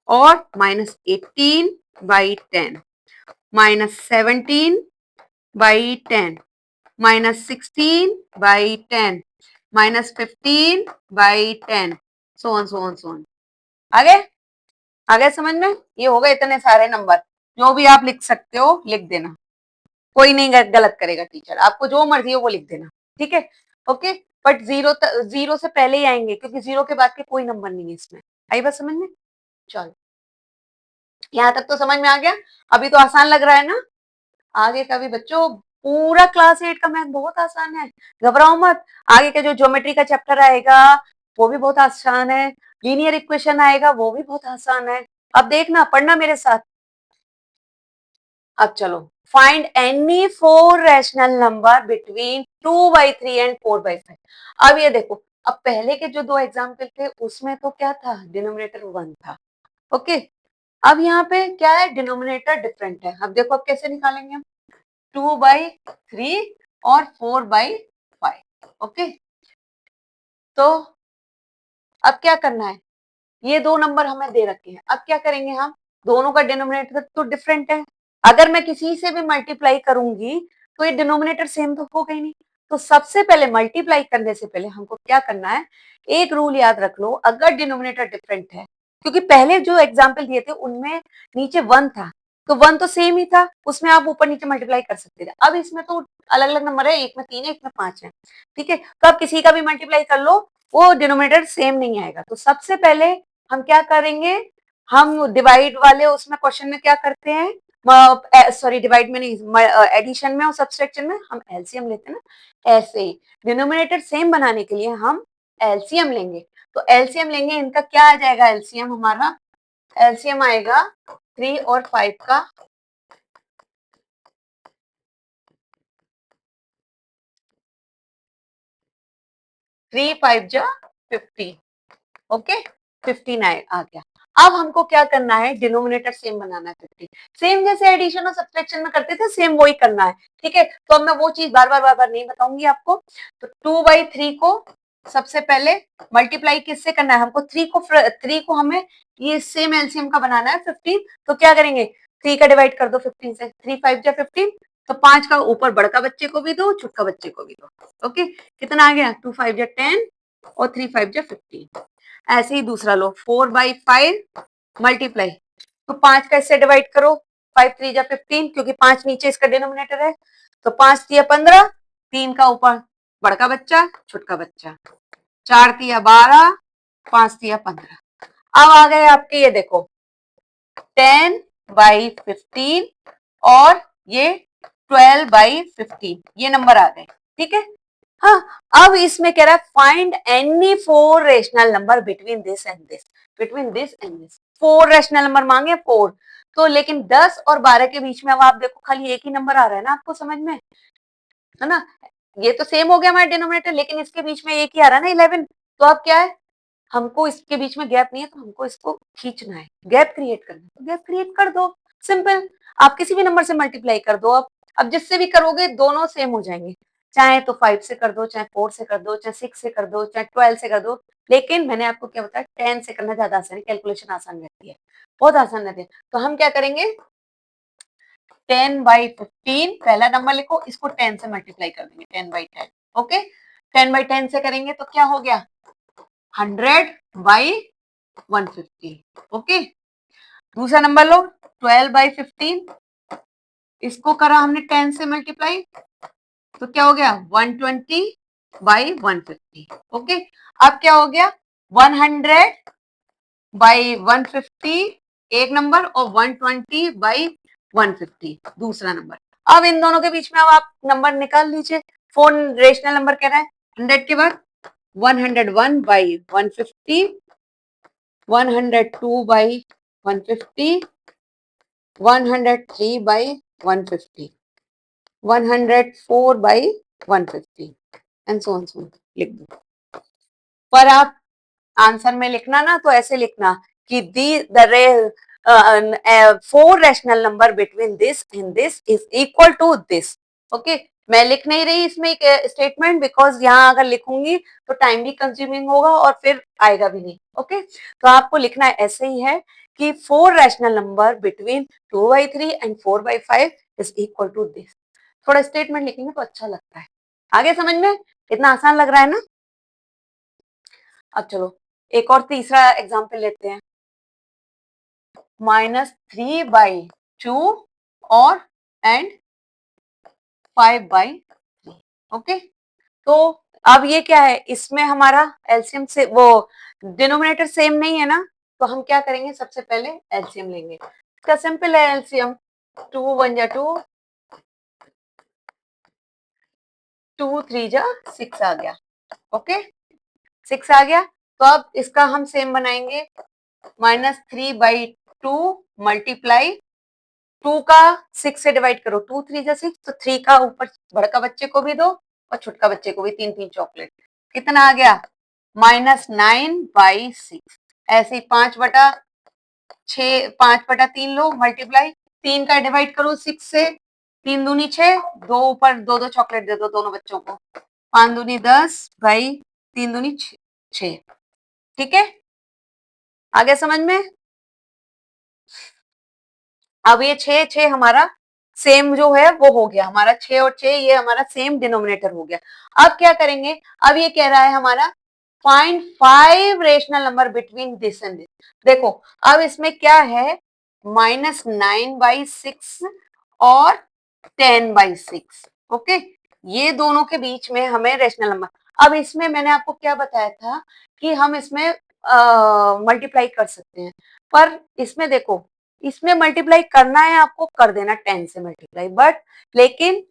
और -18/10, -17/10, -16/10, -15/10, सो ऑन। आगे, आगे समझ में? ये हो गए इतने सारे नंबर, जो भी आप लिख सकते हो लिख देना, कोई नहीं गलत करेगा टीचर, आपको जो मर्जी हो वो लिख देना, ठीक है, ओके। बट जीरो से पहले ही आएंगे, क्योंकि 0 के बाद के कोई नंबर नहीं है इसमें। आई बात समझ में? चलो यहाँ तक तो समझ में आ गया, अभी तो आसान लग रहा है ना। आगे का भी बच्चों, पूरा क्लास 8 का मैथ बहुत आसान है, घबराओ मत। आगे का जो ज्योमेट्री का चैप्टर आएगा वो भी बहुत आसान है, लीनियर इक्वेशन आएगा वो भी बहुत आसान है। अब देखना, पढ़ना मेरे साथ। अब चलो, find any four rational number between 2/3 and 4/5। अब ये देखो, अब पहले के जो दो एग्जाम्पल थे उसमें तो क्या था, डिनोमिनेटर 1 था, ओके। अब यहाँ पे क्या है, डिनोमिनेटर डिफरेंट है। अब देखो अब कैसे निकालेंगे हम, 2/3 और 4/5, ओके। तो अब क्या करना है, ये दो नंबर हमें दे रखे हैं, अब क्या करेंगे हम, दोनों का डिनोमिनेटर तो डिफरेंट है, अगर मैं किसी से भी मल्टीप्लाई करूंगी तो ये डिनोमिनेटर सेम तो होगा ही नहीं। तो सबसे पहले मल्टीप्लाई करने से पहले हमको क्या करना है, एक रूल याद रख लो, अगर डिनोमिनेटर डिफरेंट है, क्योंकि पहले जो एग्जाम्पल दिए थे उनमें नीचे 1 था, तो 1 तो सेम ही था, उसमें आप ऊपर नीचे मल्टीप्लाई कर सकते थे। अब इसमें तो अलग अलग नंबर है, एक में 3 है, एक में 5 है, ठीक है, तो आप किसी का भी मल्टीप्लाई कर लो, वो डिनोमिनेटर सेम नहीं आएगा। तो सबसे पहले हम क्या करेंगे, हम डिवाइड वाले उसमें क्वेश्चन में क्या करते हैं, सॉरी डिवाइड में नहीं, एडिशन में और सब्सट्रैक्शन में हम एलसीएम लेते हैं ना, ऐसे ही डिनोमिनेटर सेम बनाने के लिए हम एलसीएम लेंगे। तो एलसीएम लेंगे, इनका क्या आ जाएगा, एलसीएम हमारा, एलसीएम आएगा 3 और 5 का, 3 5 जा 50, ओके 59 आ गया। अब हमको क्या करना है, डिनोमिनेटर सेम बनाना है 50, सेम जैसे एडिशन और सब्सट्रैक्शन में करते थे सेम वही करना है, ठीक है। तो अब मैं वो चीज बार बार नहीं बताऊंगी आपको। तो 2/3 को सबसे पहले मल्टीप्लाई किससे करना है, हमको 3 को हमें ये सेम एलसीएम का बनाना है 15। तो क्या करेंगे, 3 का डिवाइड कर दो 15 से, 3 5 जा 15, तो 5 का ऊपर बड़का बच्चे को भी दो, छुटका बच्चे को भी दो, ओके। कितना आ गया, 2 5 जा 10 और 3 5 जा 15। ऐसे ही दूसरा लो, 4/5 मल्टीप्लाई, तो 5 का इससे डिवाइड करो, 5 3 जा 15, क्योंकि 5 नीचे इसका डिनोमिनेटर है, तो 5 तिया 15, 3 का ऊपर बड़का बच्चा छुटका बच्चा, 4 तिया 12, 5 तिया 15। अब आ गए आपके ये देखो 10/15 और ये 12/15, ये नंबर आ गए, ठीक है। हाँ, अब इसमें कह रहा है find any 4 rational number between this and this, between this and this, 4 rational number मांगे 4, तो लेकिन 10 और 12 के बीच में अब आप देखो खाली एक ही नंबर आ रहा है ना आपको समझ में, है ना, ये तो सेम हो गया हमारा डिनोमिनेटर, लेकिन इसके बीच में एक ही आ रहा है ना 11, तो अब क्या है, हमको इसके बीच में गैप नहीं है, तो हमको इसको खींचना है, गैप क्रिएट करना है, तो गैप क्रिएट कर दो, सिंपल। आप किसी भी नंबर से मल्टीप्लाई कर दो, अब जिससे भी करोगे दोनों सेम हो जाएंगे, चाहे तो 5 से कर दो, चाहे 4 से कर दो, चाहे 6 से कर दो, चाहे 12 से कर दो, लेकिन मैंने आपको क्या बताया, 10 से करना ज्यादा आसान है, कैलकुलेशन आसान रहती है, बहुत आसान रहती है। तो हम क्या करेंगे, 10/15 पहला नंबर लिखो, इसको 10 से मल्टीप्लाई कर देंगे, 10/10, ओके। 10/10 से करेंगे तो क्या हो गया, 100/150, ओके। दूसरा नंबर लो, 12/15, इसको करा हमने 10 से मल्टीप्लाई, तो क्या हो गया, 120/150, ओके। अब क्या हो गया, 100/150 एक नंबर और 120/150 दूसरा नंबर। अब इन दोनों के बीच में अब आप नंबर निकाल लीजिए, 4 रेशनल नंबर कह रहा है, 100 के बाद 101/150, 102/150, 103/150, 104/150 एंड सो ऑन सो लिख दो। पर आप आंसर में लिखना ना तो ऐसे लिखना कि the the 4 rational number between this and this is equal to this, okay. मैं लिख नहीं रही इसमें एक स्टेटमेंट, बिकॉज यहाँ अगर लिखूंगी तो टाइम भी कंज्यूमिंग होगा और फिर आएगा भी नहीं, ओके। तो आपको लिखना ऐसे ही है कि 4 rational number between 2/3 and 4/5 is equal to this. थोड़ा स्टेटमेंट लिखेंगे तो अच्छा लगता है, आगे समझ में, इतना आसान लग रहा है ना। अब चलो एक और तीसरा एग्जाम्पल लेते हैं, -3/2 और एंड 5/3, ओके। तो अब ये क्या है, इसमें हमारा एलसीएम से वो डिनोमिनेटर सेम नहीं है ना, तो हम क्या करेंगे, सबसे पहले एलसीएम लेंगे। इसका सिंपल है एलसीएम, 2 1 जा 2, 2 3 जा 6 आ गया, ओके 6 आ गया। तो अब इसका हम सेम बनाएंगे, -3/2 मल्टीप्लाई 2 का 6 से डिवाइड करो, 2 3 जा 6, तो 3 का ऊपर बड़का बच्चे को भी दो और छुटका बच्चे को भी 3 चॉकलेट, कितना आ गया, -9/6। ऐसे ही 5/6, 5/3 लो मल्टीप्लाई, 3 का डिवाइड करो 6 से, 3 दूनी 6, दो ऊपर 2 चॉकलेट दे दो दोनों बच्चों को, 5 दूनी 10 भाई 3 दूनी 6, ठीक है, आ गया समझ में। अब ये 6 6 हमारा सेम जो है वो हो गया, हमारा 6 और 6 ये हमारा सेम डिनोमिनेटर हो गया। अब क्या करेंगे, अब ये कह रहा है हमारा find 5 rational number between this and this. देखो अब इसमें क्या है, -9/6 और 10/6। ओके, ये दोनों के बीच में हमें रेशनल नंबर, अब इसमें मैंने आपको क्या बताया था कि हम इसमें मल्टीप्लाई कर सकते हैं, पर इसमें देखो, इसमें मल्टीप्लाई करना है आपको कर देना 10 से मल्टीप्लाई, बट लेकिन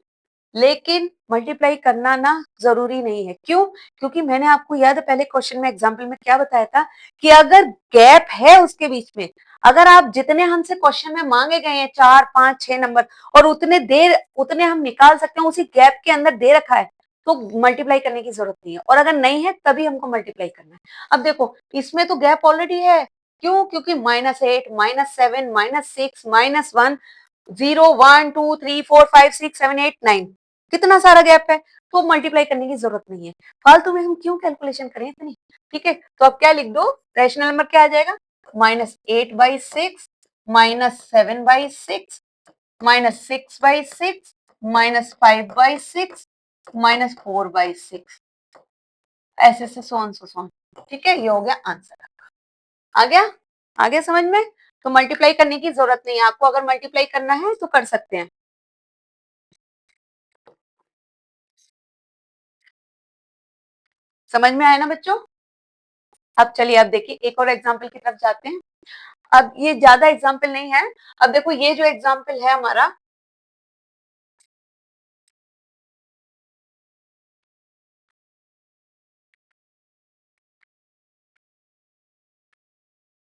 लेकिन मल्टीप्लाई करना ना जरूरी नहीं है। क्यों? क्योंकि मैंने आपको याद है पहले क्वेश्चन में एग्जांपल में क्या बताया था कि अगर गैप है उसके बीच में, अगर आप जितने हमसे क्वेश्चन में मांगे गए हैं 4 5 6 नंबर और उतने हम निकाल सकते हैं, उसी गैप के अंदर दे रखा है, तो मल्टीप्लाई करने की जरूरत नहीं है, और अगर नहीं है तभी हमको मल्टीप्लाई करना है। अब देखो इसमें तो गैप ऑलरेडी है, क्यों? क्योंकि -8 -7 -6 -1 0 1 2 3 4 5 6 7 8 9, कितना सारा गैप है, तो मल्टीप्लाई करने की जरूरत नहीं है। फालतू में हम क्यों कैलकुलेशन करें इतनी। ठीक है, तो अब क्या लिख दो, रैशनल नंबर क्या आ जाएगा, -8/6 -7/6 -6/6 -5/6 -4/6, ऐसे से सोन। ठीक है, ये हो गया आंसर। आ गया, आ गया समझ में? तो मल्टीप्लाई करने की जरूरत नहीं है आपको, अगर मल्टीप्लाई करना है तो कर सकते हैं। समझ में आया ना बच्चों? अब चलिए, अब देखिए एक और एग्जाम्पल की तरफ जाते हैं। अब ये ज्यादा एग्जाम्पल नहीं है। अब देखो ये जो एग्जाम्पल है हमारा,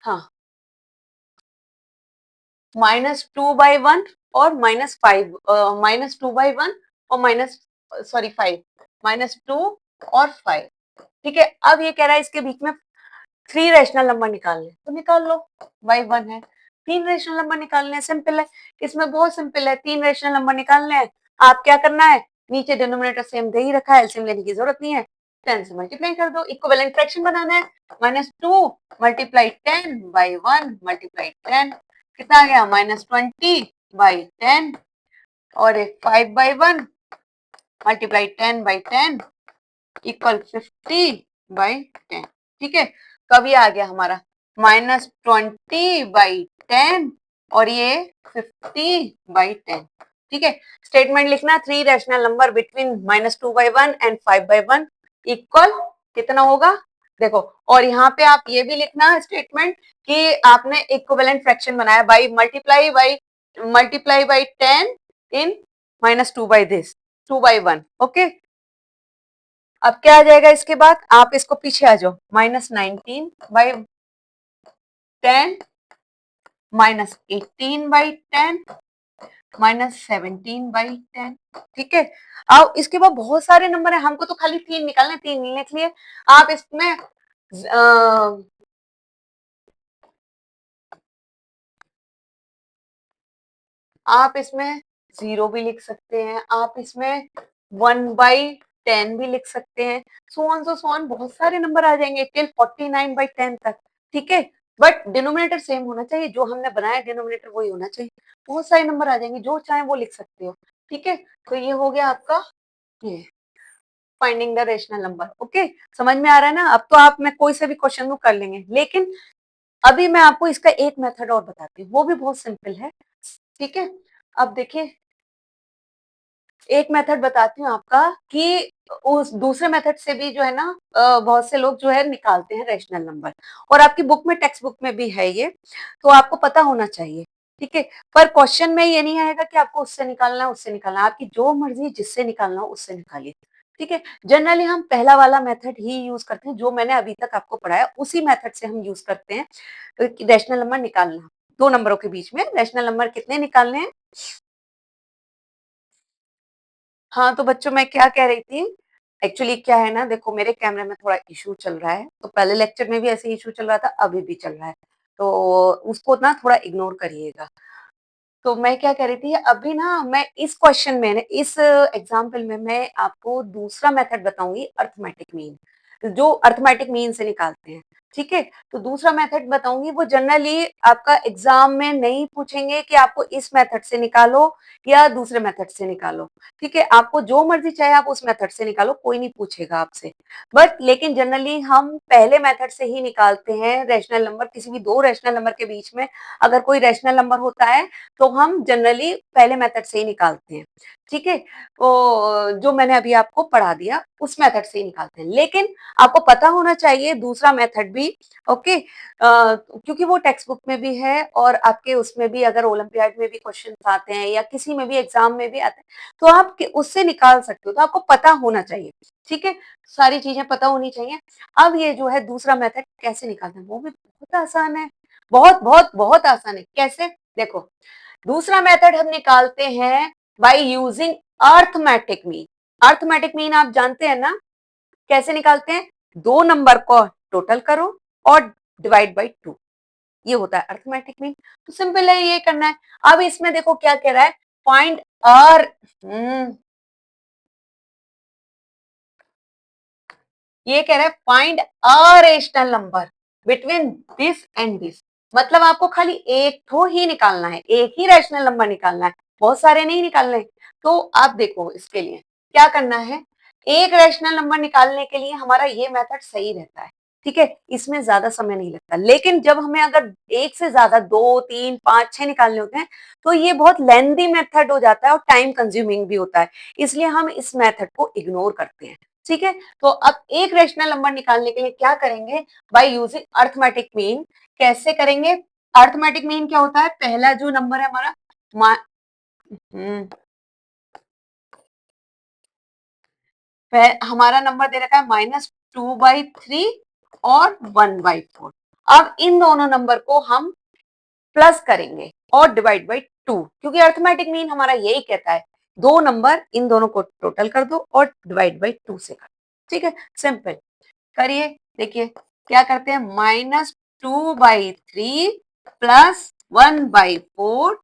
हाँ, -2/1 और -5, -2/1 और -5, -2 और 5। ठीक है, अब ये कह रहा है इसके बीच में 3 रेशनल नंबर निकालने, तो निकाल लो, y1 है, 3 रेशनल नंबर निकालने हैं, सिंपल है। इसमें बहुत सिंपल है, 3 रेशनल नंबर निकालने हैं। आप क्या करना है, नीचे डिनोमिनेटर सेम दे ही रखा है, एलसीएम लेने की जरूरत नहीं है, 10 से मल्टीप्लाई कर दो, इक्विवेलेंट फ्रैक्शन बनाना है, -2 मल्टीप्लाई 10/1 मल्टीप्लाई 10, कितना आ गया, -20/10, और एक 5/1 मल्टीप्लाई 10/10 इक्वल 50/10। ठीक है, तो अब ये आ गया हमारा -20/10 और ये 50/10। ठीक है, स्टेटमेंट लिखना, 3 rational number between -2/1 and 5/1 equal कितना होगा, देखो, और यहाँ पे आप ये भी लिखना स्टेटमेंट कि आपने इक्विवेलेंट फ्रैक्शन बनाया by multiply by 10 in -2/this 2/1। Okay, अब क्या आ जाएगा इसके बाद, आप इसको पीछे आ जाओ, -19/10 -18/10 -17/10। ठीक है, अब इसके बाद बहुत सारे नंबर है, हमको तो खाली 3 निकालने, 3 लिख लिए। आप इसमें आप इसमें 0 भी लिख सकते हैं, आप इसमें 1/10 भी लिख सकते हैं, सो ऑन बहुत सारे नंबर आ जाएंगे टिल 49/10 तक। ठीक है, बट डिनोमिनेटर सेम होना चाहिए, जो हमने बनाया डिनोमिनेटर वही होना चाहिए। बहुत सारे नंबर आ जाएंगे, जो चाहे वो लिख सकते हो। ठीक है, तो ये हो गया आपका ये finding the rational number. Okay, समझ में आ रहा है ना? अब तो आप मैं कोई से भी क्वेश्चन कर लेंगे, लेकिन अभी मैं आपको इसका एक मेथड और बताती हूँ, वो भी बहुत सिंपल है। ठीक है, अब देखिए एक मेथड बताती हूँ आपका कि उस दूसरे मेथड से भी जो है ना बहुत से लोग जो है निकालते हैं रेशनल नंबर, और आपकी बुक में, टेक्स्ट बुक में भी है ये, तो आपको पता होना चाहिए। ठीक है, पर क्वेश्चन में ये नहीं आएगा कि आपको उससे निकालना है उससे निकालना है, आपकी जो मर्जी जिससे निकालना हो उससे निकालिए। ठीक है, जनरली हम पहला वाला मेथड ही यूज करते हैं, जो मैंने अभी तक आपको पढ़ाया उसी मेथड से हम यूज करते हैं रेशनल नंबर निकालना। दो नंबरों के बीच में रेशनल नंबर कितने निकालने हैं। हाँ, तो बच्चों मैं क्या कह रही थी, एक्चुअली क्या है ना, देखो मेरे कैमरे में थोड़ा इशू चल रहा है, तो पहले लेक्चर में भी ऐसे इशू चल रहा था, अभी भी चल रहा है, तो उसको ना थोड़ा इग्नोर करिएगा। तो मैं क्या कह रही थी, अभी ना मैं इस क्वेश्चन में, इस एग्जाम्पल में मैं आपको दूसरा मेथड बताऊंगी, अर्थमेटिक मीन, जो अर्थमेटिक मीन से निकालते हैं। ठीक है। तो दूसरा मेथड बताऊंगी, वो जनरली आपका एग्जाम में नहीं पूछेंगे कि आपको इस मेथड से निकालो या दूसरे मेथड से निकालो, ठीक है। आपको जो मर्जी चाहे आप उस मेथड से निकालो, कोई नहीं पूछेगा आपसे। बट लेकिन जनरली हम पहले मेथड से ही निकालते हैं रैशनल नंबर। किसी भी दो रैशनल नंबर के बीच में अगर कोई रैशनल नंबर होता है तो हम जनरली पहले मेथड से ही निकालते हैं, ठीक है। तो जो मैंने अभी आपको पढ़ा दिया उस मेथड से ही निकालते हैं, लेकिन आपको पता होना चाहिए दूसरा मेथड भी, ओके। क्योंकि वो टेक्स्ट बुक में भी है और आपके उसमें भी अगर ओलंपियाड में भी क्वेश्चन आते हैं या किसी में भी एग्जाम में भी आते हैं तो आप उससे निकाल सकते हो। तो आपको पता होना चाहिए, ठीक है। सारी चीजें पता होनी चाहिए। अब ये जो है दूसरा मेथड कैसे निकालते हैं वो भी बहुत आसान है, बहुत बहुत बहुत आसान है। कैसे, देखो दूसरा मेथड हम निकालते हैं by using arithmetic mean. Arithmetic mean आप जानते हैं ना, कैसे निकालते हैं, दो नंबर को टोटल करो और डिवाइड बाय 2, ये होता है अर्थमेटिक मीन। तो सिंपल है, ये करना है। अब इसमें देखो क्या कह रहा है, फाइंड आर, ये कह रहा है find a rational number between this and this. मतलब आपको खाली एक तो ही निकालना है, एक ही रैशनल नंबर निकालना है, बहुत सारे नहीं निकालने। तो आप देखो इसके लिए क्या करना है, एक रैशनल नंबर निकालने के लिए हमारा ये मेथड सही रहता है, ठीक है। इसमें ज्यादा समय नहीं लगता। लेकिन जब हमें अगर एक से ज्यादा, दो तीन पांच छह निकालने होते हैं तो ये बहुत लेंदी मेथड हो जाता है और टाइम कंज्यूमिंग भी होता है, इसलिए हम इस मेथड को इग्नोर करते हैं, ठीक है। तो अब एक रेशनल नंबर निकालने के लिए क्या करेंगे, बाय यूजिंग अर्थमेटिक मीन। कैसे करेंगे, अर्थमेटिक मीन क्या होता है, पहला जो नंबर है हमारा हम्म, हमारा नंबर दे रखा है -2/3 और 1/4। अब इन दोनों नंबर को हम प्लस करेंगे और डिवाइड बाई 2, क्योंकि अर्थमेटिक मीन हमारा यही कहता है दो नंबर इन दोनों को टोटल कर दो और डिवाइड बाई 2 से कर दो, ठीक है। सिंपल करिए, देखिए क्या करते हैं, -2/3 प्लस 1/4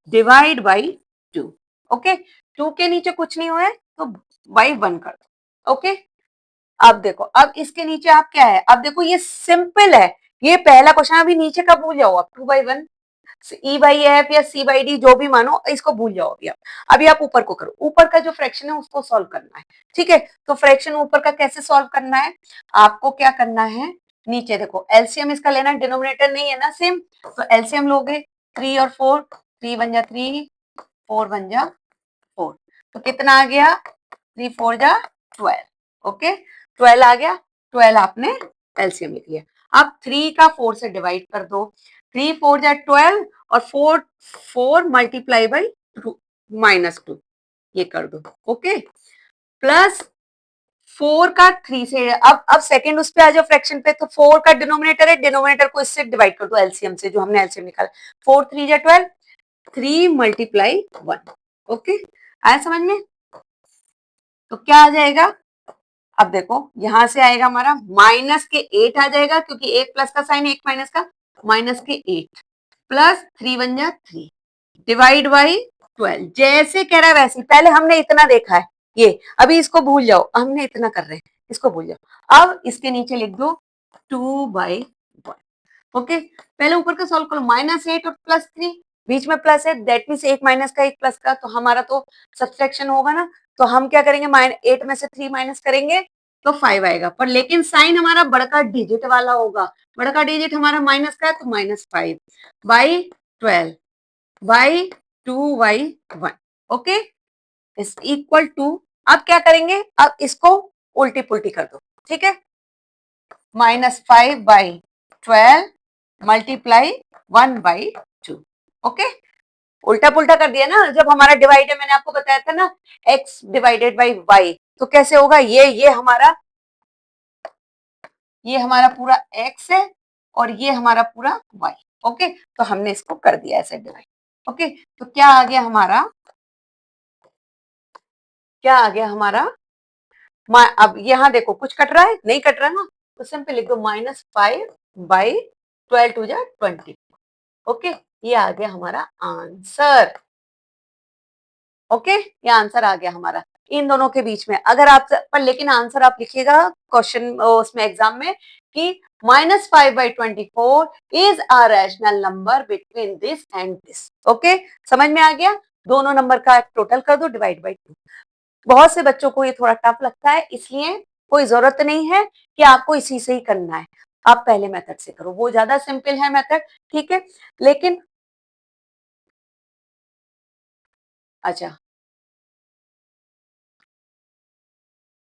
डिवाइड बाई 2, ओके। 2 के नीचे कुछ नहीं हुआ है तो बाई 1 कर दो, ओके। अब देखो, अब इसके नीचे आप क्या है, अब देखो ये सिंपल है, ये पहला क्वेश्चन अभी नीचे का भूल जाओ आप, 2/1 E/F या C/D जो भी मानो, इसको भूल जाओ अभी आप। अभी आप ऊपर को करो, ऊपर का जो फ्रैक्शन है उसको सॉल्व करना है, ठीक है। तो फ्रैक्शन ऊपर का कैसे सॉल्व करना है, आपको क्या करना है, नीचे देखो एलसीएम इसका लेना, डिनोमिनेटर नहीं है ना सेम, तो एलसीएम लोगे 3 और 4, 3 बन जा 3, 4 बन जा 4, तो कितना आ गया, 3 4 जा 12, ओके। 12 आ गया, 12 आपने एलसीएम लिख लिया। अब 3 का 4 से डिवाइड कर दो, 3 4 जा 12 और 4 4 मल्टीप्लाई बाई -2, ये कर दो, ओके। प्लस 4 का 3 से, अब सेकंड उस पे आ जाओ फ्रैक्शन पे, तो 4 का डिनोमिनेटर है, डिनोमिनेटर को इससे डिवाइड कर दो एलसीएम से, जो हमने एलसीएम निकाला, 4 3 जा 12, 3 मल्टीप्लाई 1, ओके। आया समझ में, तो क्या आ जाएगा, अब देखो यहां से आएगा हमारा -8 आ जाएगा, क्योंकि एक प्लस का साइन एक माइनस का, -8 प्लस 3 बन जा 3 डिवाइड बाई 12, जैसे कह रहा है वैसे। पहले हमने इतना देखा है, ये अभी इसको भूल जाओ, हमने इतना कर रहे हैं, इसको भूल जाओ। अब इसके नीचे लिख दो 2/1, ओके। पहले ऊपर का सॉल्व करो, -8 और +3, बीच में प्लस है, दैट मीन्स एक माइनस का एक प्लस का, तो हमारा तो सब्सट्रैक्शन होगा ना। तो हम क्या करेंगे, -8 में से 3 माइनस करेंगे तो 5 आएगा, पर लेकिन साइन हमारा बड़का डिजिट वाला होगा, बड़का डिजिट हमारा माइनस का है तो -5/12 by 2/1, okay, is equal to. अब क्या करेंगे, अब इसको उल्टी पुल्टी कर दो, ठीक है। -5/12 मल्टीप्लाई 1/2, ओके। उल्टा पुल्टा कर दिया ना, जब हमारा डिवाइड है, मैंने आपको बताया था ना, x डिवाइडेड बाई y, तो कैसे होगा, ये हमारा पूरा x है और ये हमारा पूरा y, ओके। तो हमने इसको कर दिया ऐसे डिवाइड, ओके। तो क्या आ गया हमारा, क्या आ गया हमारा, अब यहाँ देखो कुछ कट रहा है, नहीं कट रहा ना, तो सिंपल लिख दो -5/12 टू जा 20, ओके। ये आ गया हमारा आंसर, ओके। ये आंसर आ गया हमारा इन दोनों के बीच में। अगर आप पर, लेकिन आंसर आप लिखिएगा क्वेश्चन उसमें एग्जाम में कि -5/24 is a rational number between this and this. Okay, समझ में आ गया? दोनों नंबर का टोटल कर दो, डिवाइड बाई 2। बहुत से बच्चों को ये थोड़ा टफ लगता है, इसलिए कोई जरूरत नहीं है कि आपको इसी से ही करना है, आप पहले मेथड से करो, वो ज्यादा सिंपल है मेथड, ठीक है। लेकिन अच्छा,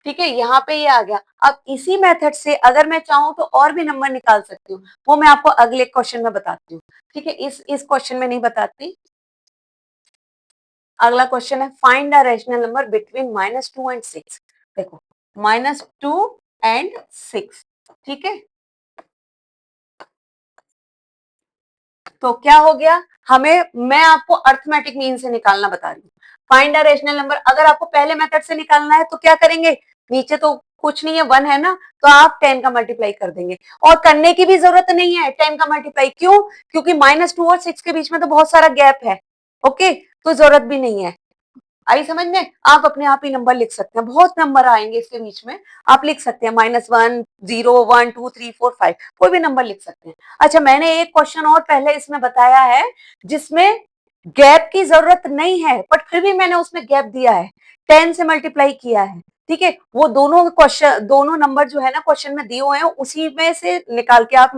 ठीक है, यहाँ पे ये आ गया। अब इसी मेथड से अगर मैं चाहूं तो और भी नंबर निकाल सकती हूँ, वो मैं आपको अगले क्वेश्चन में बताती हूँ, ठीक है। इस क्वेश्चन में नहीं बताती। अगला क्वेश्चन है find the rational number between -2 and 6। देखो, -2 एंड 6, ठीक है। तो क्या हो गया, हमें, मैं आपको अर्थमेटिक मीन से निकालना बता रही हूँ। फाइंड अ रेशनल नंबर, अगर आपको पहले मेथड से निकालना है तो क्या करेंगे, नीचे तो कुछ नहीं है, 1 है ना, तो आप 10 का मल्टीप्लाई कर देंगे, और करने की भी जरूरत नहीं है 10 का मल्टीप्लाई। क्यों? क्योंकि -2 और 6 के बीच में तो बहुत सारा गैप है। ओके, तो जरूरत भी नहीं है। आई समझ में? आप अपने आप ही नंबर लिख सकते हैं, बहुत नंबर आएंगे इसके बीच में, आप लिख सकते हैं -1, 0, 1, 2, 3, 4, 5, कोई भी नंबर लिख सकते हैं। अच्छा, मैंने एक क्वेश्चन और पहले इसमें बताया है जिसमें गैप की जरूरत नहीं है, बट फिर भी मैंने उसमें गैप दिया है, 10 से मल्टीप्लाई किया है, ठीक है। वो दोनों क्वेश्चन, दोनों नंबर जो है ना क्वेश्चन में दिए हुए हैं, उसी में से निकाल के आप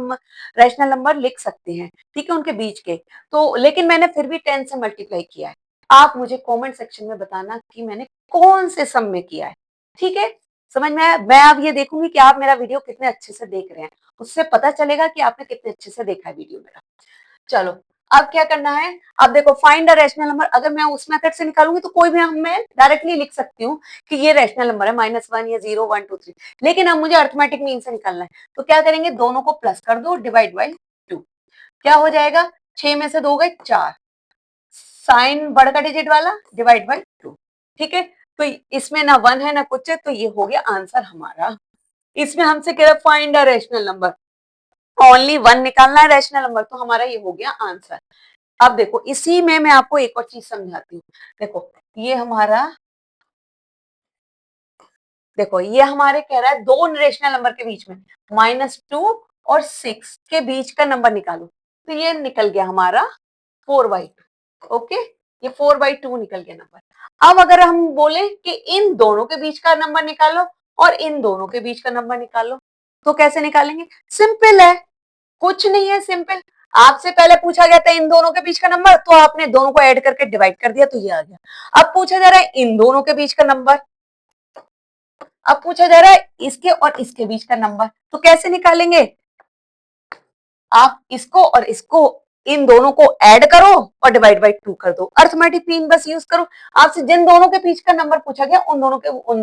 रैशनल नंबर लिख सकते हैं, ठीक है, उनके बीच के। तो लेकिन मैंने फिर भी 10 से मल्टीप्लाई किया है। आप मुझे कमेंट सेक्शन में बताना कि मैंने कौन से सम में किया है, ठीक है। समझ में आया? मैं अब ये देखूंगी कि आप मेरा वीडियो कितने अच्छे से देख रहे हैं, उससे पता चलेगा कि आपने कितने अच्छे से देखा है वीडियो मेरा। चलो, अब क्या करना है, अब देखो फाइंड द रैशनल नंबर, अगर मैं उस मेथड से निकालूंगी तो कोई भी हम मैं डायरेक्टली लिख सकती हूँ कि ये रैशनल नंबर है, -1 या 0, 1, 2, 3। लेकिन अब मुझे अर्थमेटिक मीन से निकालना है, तो क्या करेंगे, दोनों को प्लस कर दो, डिवाइड बाई 2। क्या हो जाएगा, 6 में से 2 गए 4, साइन बड़ का डिजिट वाला, डिवाइड बाई 2, ठीक है। तो इसमें ना 1 है ना कुछ है, तो ये हो गया आंसर हमारा। इसमें हमसे कह रहा find a rational number, only 1 निकालना है रैशनल नंबर, तो हमारा ये हो गया आंसर। अब देखो, इसी में मैं आपको एक और चीज समझाती हूँ। देखो, ये हमारा, देखो ये हमारे कह रहा है दो रेशनल नंबर के बीच में, -2 और 6 के बीच का नंबर निकालो, तो ये निकल गया हमारा 4/2। ओके, ये 4/2 निकल गया नंबर। अब अगर हम बोले कि इन दोनों के बीच का नंबर निकालो और इन दोनों के बीच का नंबर निकालो, तो कैसे निकालेंगे? सिंपल है, कुछ नहीं है, सिंपल। आपसे पहले पूछा गया था इन दोनों के बीच का नंबर, तो आपने दोनों को ऐड करके डिवाइड कर दिया, तो ये आ गया। अब पूछा जा रहा है इन दोनों के बीच का नंबर, अब पूछा जा रहा है इसके और इसके बीच का नंबर, तो कैसे निकालेंगे? आप इसको और इसको, इन दोनों को ऐड करो और डिवाइड बाई 2 कर दो, अर्थमेटिक मीन बस यूज करो। आपसे जिन दोनों के बीच का नंबर पूछा गया उन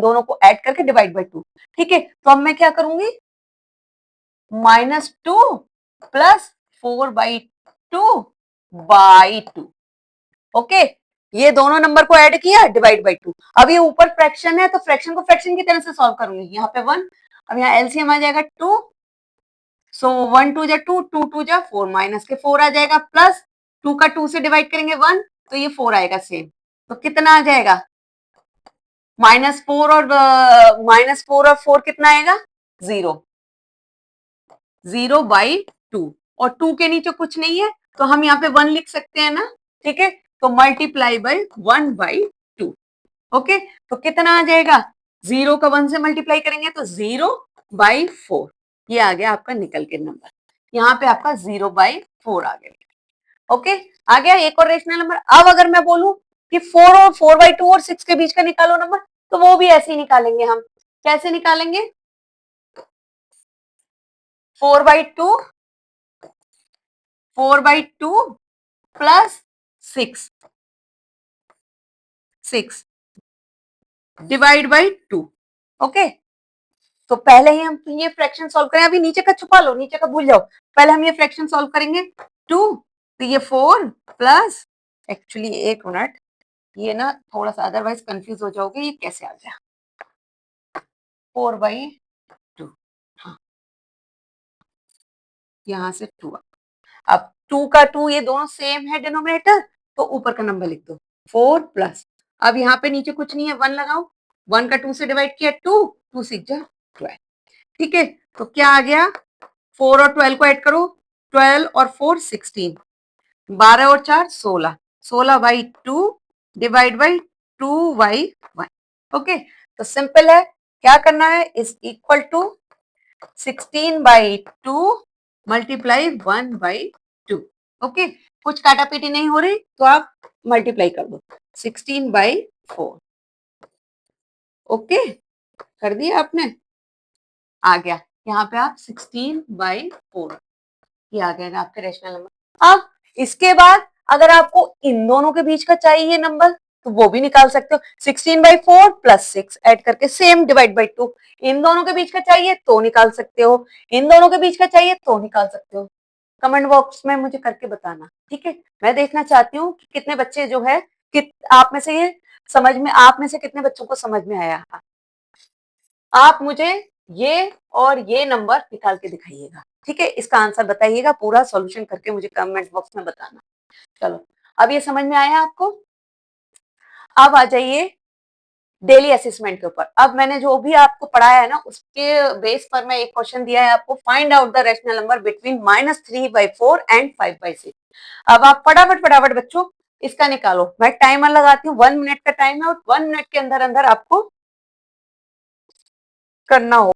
दोनों को ऐड करके डिवाइड बाई 2, ठीक है। तो अब मैं क्या करूंगी, -2 प्लस 4/2 ओके, ये दोनों नंबर को ऐड किया, डिवाइड बाई 2। अब ये ऊपर फ्रैक्शन है, तो फ्रैक्शन को फ्रैक्शन की तरह से सॉल्व करूंगी, यहाँ पे 1, अब यहाँ एलसीएम आ जाएगा 2, सो 1 2 जा 2, 2 2 जा 4, माइनस के 4 आ जाएगा, प्लस 2 का 2 से डिवाइड करेंगे 1, तो ये 4 आएगा सेम, तो कितना आ जाएगा, -4 और 4 कितना आएगा, 0, 0/2, और 2 के नीचे कुछ नहीं है, तो हम यहाँ पे 1 लिख सकते हैं ना, ठीक है। तो मल्टीप्लाई बाई 1/2, ओके। तो कितना आ जाएगा, 0 का 1 से मल्टीप्लाई करेंगे तो 0/4, ये आ गया आपका निकल के नंबर, यहाँ पे आपका 0/4 आ गया। ओके, आ गया एक और रेशनल नंबर। अब अगर मैं बोलूं कि 4 और 4/2 और 6 के बीच का निकालो नंबर, तो वो भी ऐसे ही निकालेंगे हम। कैसे निकालेंगे, 4/2, 4/2 प्लस 6, 6 डिवाइड बाई 2, ओके। तो पहले ही हम ये फ्रैक्शन सॉल्व करें, अभी नीचे का छुपा लो, नीचे का भूल जाओ, पहले हम ये फ्रैक्शन सॉल्व करेंगे। 2, तो ये 4 प्लस, एक्चुअली एक मिनट, ये ना थोड़ा सा अदरवाइज कंफ्यूज हो जाओगे, ये कैसे आ गया 4/2, हाँ, यहाँ से 2, अब 2 का 2 ये दोनों सेम है डिनोमिनेटर, तो ऊपर का नंबर लिख दो 4 प्लस, अब यहाँ पे नीचे कुछ नहीं है, 1 लगाओ, 1 का 2 से डिवाइड किया 2, 2 6 जा 12, ठीक है। तो क्या आ गया, 4 और 12 को ऐड करो, 12 और 4 16, 12 और 4 16, 16/2 डिवाइड बाई 2/1। ओके, तो सिंपल है, क्या करना है, is equal to 16/2 multiply 1/2। Okay, कुछ काटापीटी नहीं हो रही तो आप मल्टीप्लाई कर दो, 16/4। ओके, कर दिया आपने, आ गया यहाँ पे आप 16/4, ये आ गया आपके रेशनल नंबर। अब इसके बाद अगर आपको इन दोनों के बीच का चाहिए नंबर तो वो भी निकाल सकते हो, 16/4 प्लस 6 ऐड करके सेम डिवाइड बाई 2। इन दोनों के बीच का चाहिए तो निकाल सकते हो, इन दोनों के बीच का चाहिए तो निकाल सकते हो। कमेंट बॉक्स में मुझे करके बताना, ठीक है। मैं देखना चाहती हूँ कि कितने बच्चे जो है, आप में से ये समझ में, आप में से कितने बच्चों को समझ में आया। आप मुझे ये और ये नंबर निकाल के दिखाइएगा, ठीक है। इसका आंसर बताइएगा, पूरा सॉल्यूशन करके मुझे कमेंट बॉक्स में बताना। चलो, अब ये समझ में आया आपको। अब आ जाइए डेली असेसमेंट के ऊपर। अब मैंने जो भी आपको पढ़ाया है ना, उसके बेस पर मैं एक क्वेश्चन दिया है आपको, find out the rational number between -3/4 and 5/6। अब आप फटाफट फटाफट बच्चों इसका निकालो। मैं टाइमर लगाती हूँ, 1 मिनट का टाइम है और 1 मिनट के अंदर अंदर आपको करना हो।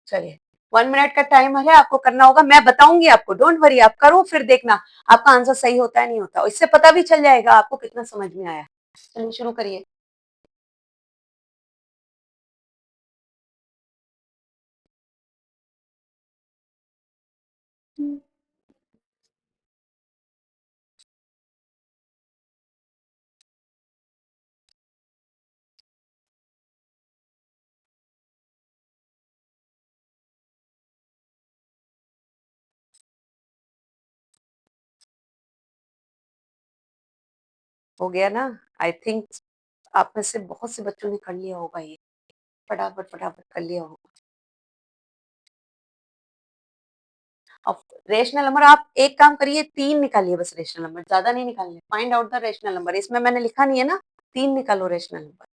चलिए, 1 मिनट का टाइम है, आपको करना होगा, मैं बताऊंगी आपको, डोंट वरी, आप करो फिर देखना आपका आंसर सही होता है नहीं होता, इससे पता भी चल जाएगा आपको कितना समझ में आया। चलिए शुरू करिए। हो गया ना, आई थिंक आप में से बहुत से बच्चों ने कर लिया होगा ये, फटाफट फटाफट कर लिया होगा। अब रेशनल नंबर आप एक काम करिए, 3 निकालिए बस, रेशनल नंबर ज्यादा नहीं निकालने। Find out the rational number, इसमें मैंने लिखा नहीं है ना, 3 निकालो रेशनल नंबर।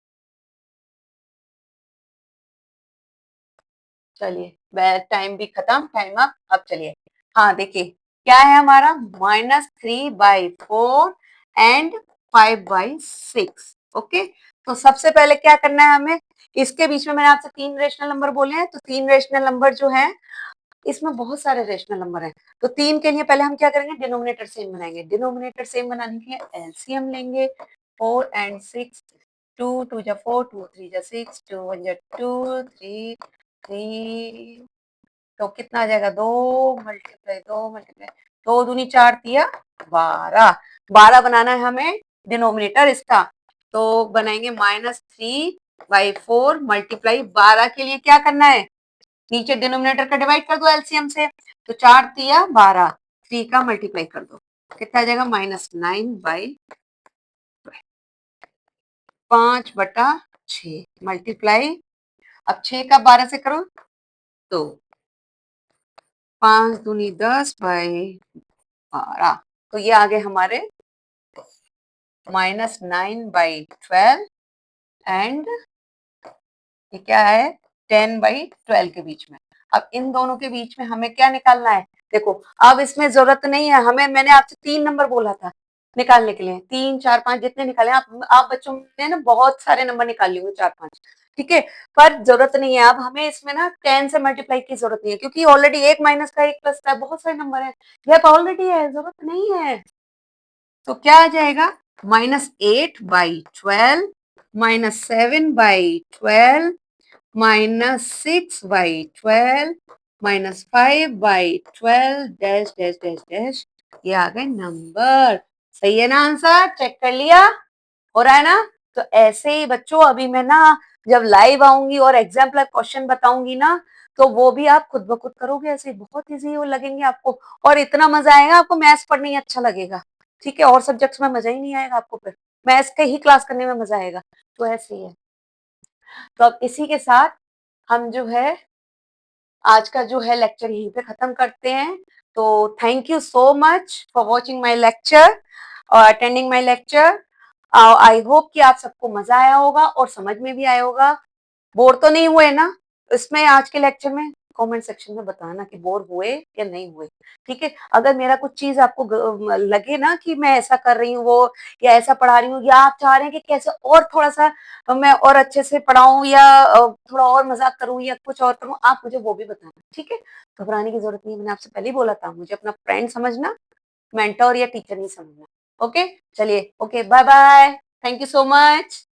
चलिए, टाइम भी खत्म, टाइम अप। अब चलिए, हाँ देखिए क्या है हमारा, -3/4 एंड 5/6। ओके, तो सबसे पहले क्या करना है हमें, इसके बीच में मैंने आपसे 3 रेशनल नंबर बोले हैं, तो 3 रेशनल नंबर जो है, इसमें बहुत सारे रेशनल नंबर हैं, तो 3 के लिए पहले हम क्या करेंगे, डिनोमिनेटर सेम बनाएंगे। डिनोमिनेटर सेम बनाने के लिए एलसीएम लेंगे, 4 एंड 6, 2 2 जा 4, 2 3 जा 6, 2 1 जा 2, 3 3, तो कितना आ जाएगा, 2 दूनी 4 तिया 12, 12 बनाना है हमें डिनोमिनेटर इसका, तो बनाएंगे -3/4 मल्टीप्लाई 12 के लिए क्या करना है, नीचे डिनोमिनेटर का डिवाइड कर दो एलसीएम से, तो 4 तिया 12, 3 का मल्टीप्लाई कर दो, कितना आ जाएगा, -9/5/6 मल्टीप्लाई, अब 6 का 12 से करो तो 5 दूनी 10/12, तो ये आ गए हमारे -9/12 एंड ये क्या है, 10/12 के बीच में। अब इन दोनों के बीच में हमें क्या निकालना है, देखो अब इसमें जरूरत नहीं है हमें, मैंने आपसे 3 नंबर बोला था निकालने के लिए, 3 4 5 जितने निकाले आप बच्चों ने ना बहुत सारे नंबर निकाल लिए 4 5, ठीक है, पर जरूरत नहीं है, अब हमें इसमें ना 10 से मल्टीप्लाई की जरूरत नहीं है, क्योंकि ऑलरेडी एक माइनस का एक प्लस का बहुत सारे नंबर है, गैप ऑलरेडी है, जरूरत नहीं है। तो क्या आ जाएगा, -8/12 -7/12 -6/12 -5/12 डैश डैश डैश डैश, ये आ गए नंबर। सही है ना आंसर, चेक कर लिया, हो रहा है ना। तो ऐसे ही बच्चों अभी मैं ना जब लाइव आऊंगी और एग्जाम्पलर क्वेश्चन बताऊंगी ना, तो वो भी आप खुद ब खुद करोगे, ऐसे बहुत इजी वो लगेंगे आपको, और इतना मजा आएगा आपको, मैथ्स पढ़ने ही अच्छा लगेगा, ठीक है, और सब्जेक्ट्स में मजा ही नहीं आएगा आपको, फिर मैथ्स के ही क्लास करने में मजा आएगा, तो ऐसे ही है। तो अब इसी के साथ हम जो है आज का जो है लेक्चर यहीं पे खत्म करते हैं। तो thank you so much for watching my lecture और attending my lecture. I hope कि आप सबको मजा आया होगा और समझ में भी आया होगा। बोर तो नहीं हुए ना इसमें आज के लेक्चर में? कमेंट सेक्शन में बताना कि बोर हुए या नहीं हुए। ठीक है, अगर मेरा कुछ चीज आपको लगे ना कि मैं ऐसा कर रही हूँ वो या ऐसा पढ़ा रही हूँ या आप चाह रहे हैं कि कैसे और थोड़ा सा मैं और अच्छे से पढ़ाऊं या थोड़ा और मजाक करूं या कुछ और करूं, आप मुझे वो भी बताना। ठीक है, घबराने की जरूरत नहीं है, मैंने आपसे पहले ही बोला था, मुझे अपना फ्रेंड समझना, मेंटर या टीचर नहीं समझना। ओके, चलिए, okay, bye bye, thank you so much.